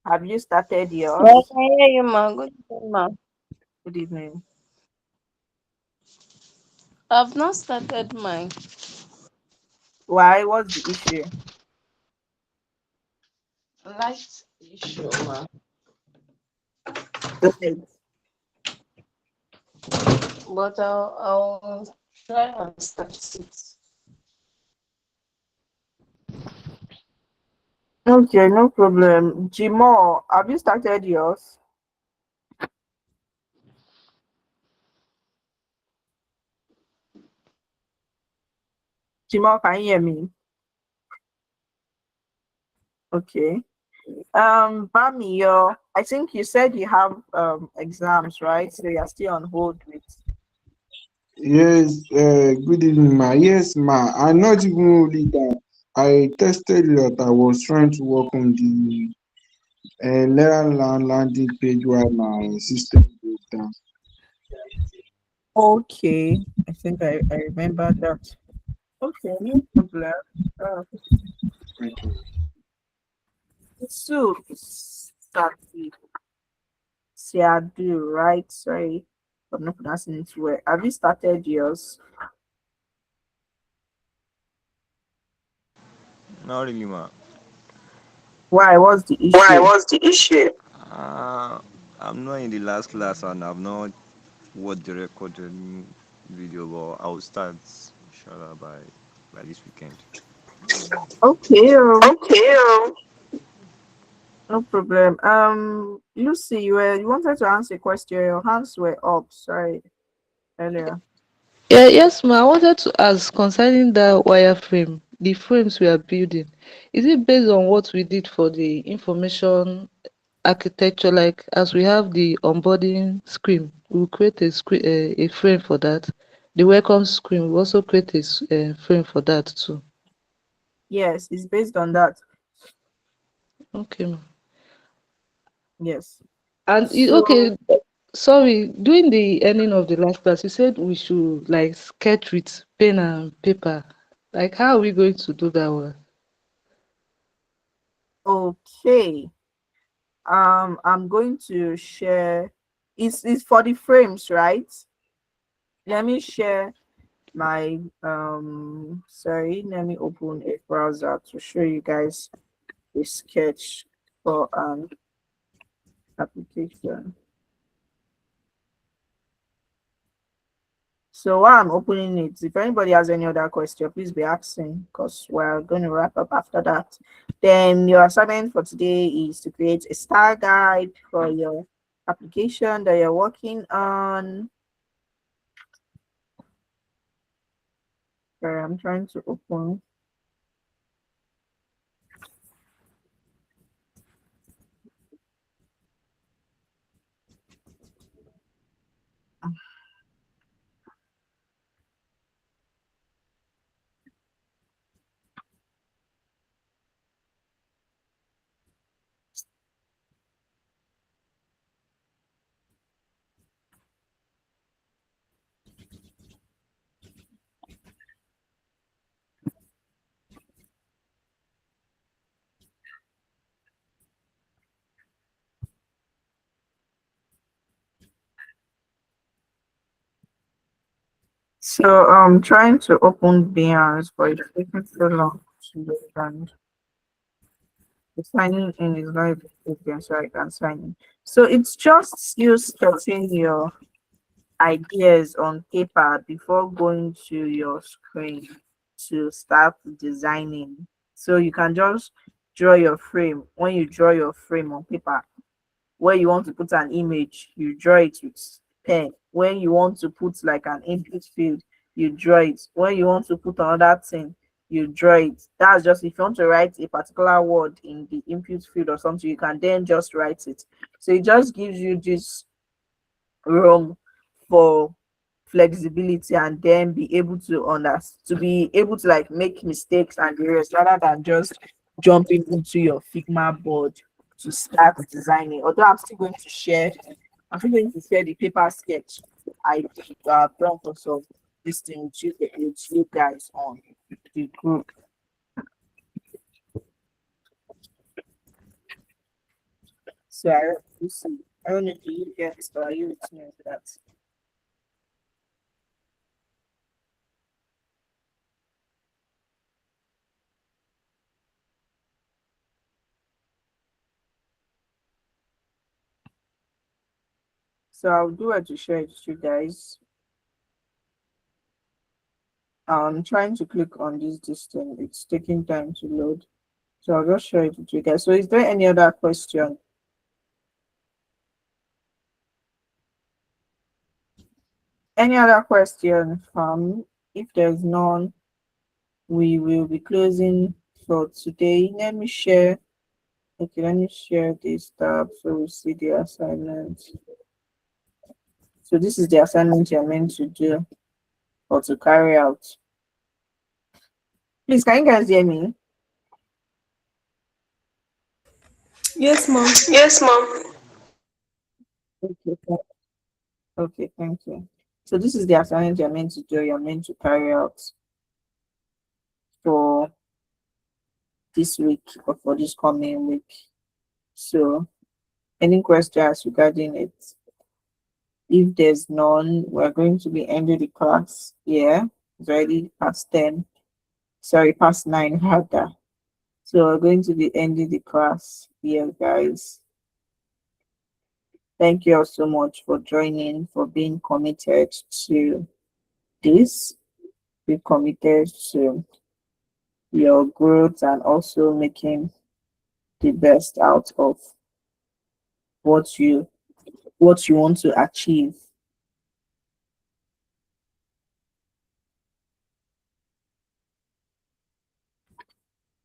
Have you started Yeah, I yours? can hear you, ma. Good evening, ma. Good evening. I've not started mine. Why? What's the issue? Light issue, ma. Right. But I'll try and start it. Okay, no problem. Jimo, have you started yours? Jimo, can you hear me? Okay. Bami, I think you said you have exams, right? So you're still on hold with. Yes, good evening, ma. Yes, ma. I not even only that. I tested that I was trying to work on the landing page while my system broke down. Okay, I think I remember that. Okay, no problem. Uh, Thank you. so, Sati, Siadu, right? Sorry, I'm not pronouncing it well. Have you started yours? Not really, ma. Why? What's the Why? issue? What's the issue? I'm not in the last class and I've not watched the recorded video, but I'll start, inshallah, by this weekend. Okay, Okay. no problem. Lucy, you wanted to answer a question. Your hands were up. Sorry, earlier. Yeah, yes, ma. I wanted to ask concerning the wireframe, the frames we are building. Is it based on what we did for the information architecture? Like as we have the onboarding screen, we'll create a screen, a frame for that. The welcome screen, we also create a frame for that too. Yes, it's based on that. Okay, ma. Yes. And So, okay, sorry, during the ending of the last class, you said we should like sketch with pen and paper. Like, how are we going to do that one? okay. I'm going to share. It's for the frames, right? Let me share my sorry, let me open a browser to show you guys a sketch for an application. So while I'm opening it, if anybody has any other question, please be asking because we're going to wrap up after that. Then your assignment for today is to create a style guide for your application that you're working on. Sorry, I'm trying to open. So I'm trying to open Behance, but it's taking so long to load, and the signing in is not open, so I can sign in. So it's just you sketching your ideas on paper before going to your screen to start designing. So you can just draw your frame. When you draw your frame on paper, where you want to put an image, you draw it with pen. When you want to put like an input field, you draw it. When you want to put another thing, you draw it. That's just if you want to write a particular word in the input field or something, you can then just write it. So it just gives you this room for flexibility, and then be able to be able to like make mistakes and the rest, rather than just jumping into your Figma board to start designing. Although I'm still going to share the paper sketch I did done for some this thing with you guys on the group. So I don't know if you get it, or are you with me with that? So I'll do it to share it to you guys. I'm trying to click on this thing. It's taking time to load. So I'll just share it with you guys. So is there any other question? Any other question? If there's none, we will be closing for today. Let me share. Okay, let me share this tab so we see the assignment. So this is the assignment you're meant to do or to carry out. Please, can you guys hear me? Yes, mom. Yes, mom. Okay, thank you. So this is the assignment you're meant to do, you're meant to carry out for this week or for this coming week. So any questions regarding it? If there's none, we're going to be ending the class. Yeah, it's already past 10. Sorry, past 9 rather. So we're going to be ending the class here, guys. Thank you all so much for joining, for being committed to this. Be committed to your growth and also making the best out of what you want to achieve.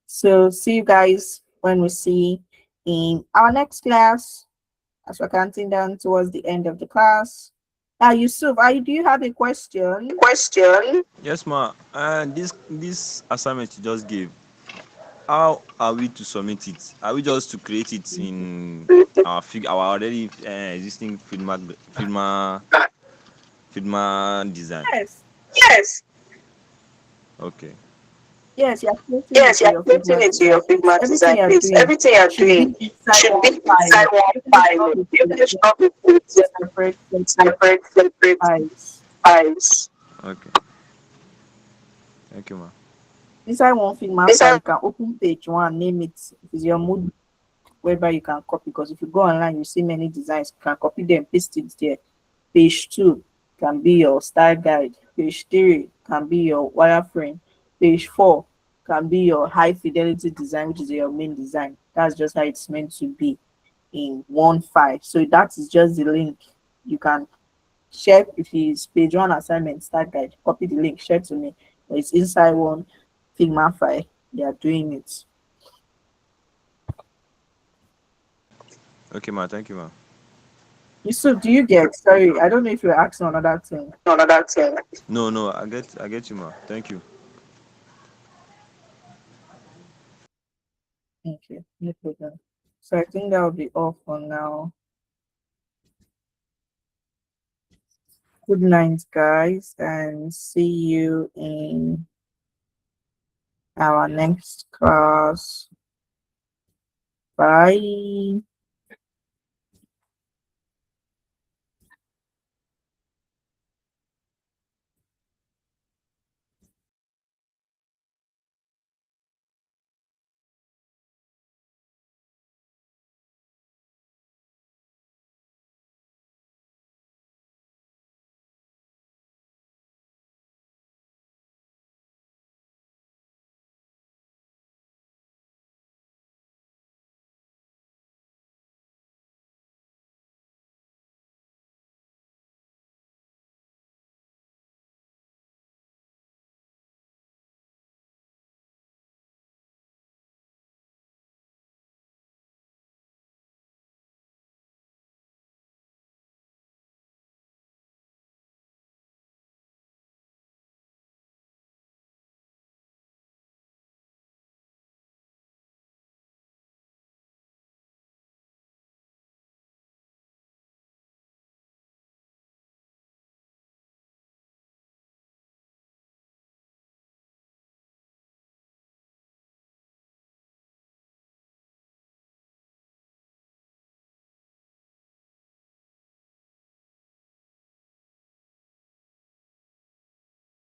So see you guys when we see in our next class, as we're counting down towards the end of the class. Yusuf, do you have a question? Yes, ma. This assignment you just gave, how are we to submit it? Are we just to create it in our already existing Figma design? Yes. Yes. Okay. Yes, you're creating it Yes, to you're your creating Figma it to design. your Please, Figma everything design. you're Please, doing everything you're should be doing inside should be one inside file. one Even if not file. with Even if not with separate separate files. files. Okay. Thank you, ma. Inside one Figma file, Inside. you can open page one, name it. If it's your mood, whereby you can copy. Because if you go online, you see many designs. You can copy them, paste it there. Page 2 can be your style guide. Page 3 can be your wireframe. Page 4 can be your high fidelity design, which is your main design. That's just how it's meant to be in one file. So that is just the link. You can share if it's page 1 assignment style guide, copy the link, share to me. But it's inside one Figma file. They are doing it. Okay, ma. Thank you, ma. So do you get, sorry, I don't know if you're asking another thing. Another thing. No, I get you, ma. Thank you. Okay, no problem. So I think that will be all for now. Good night, guys, and see you in our next class. Bye.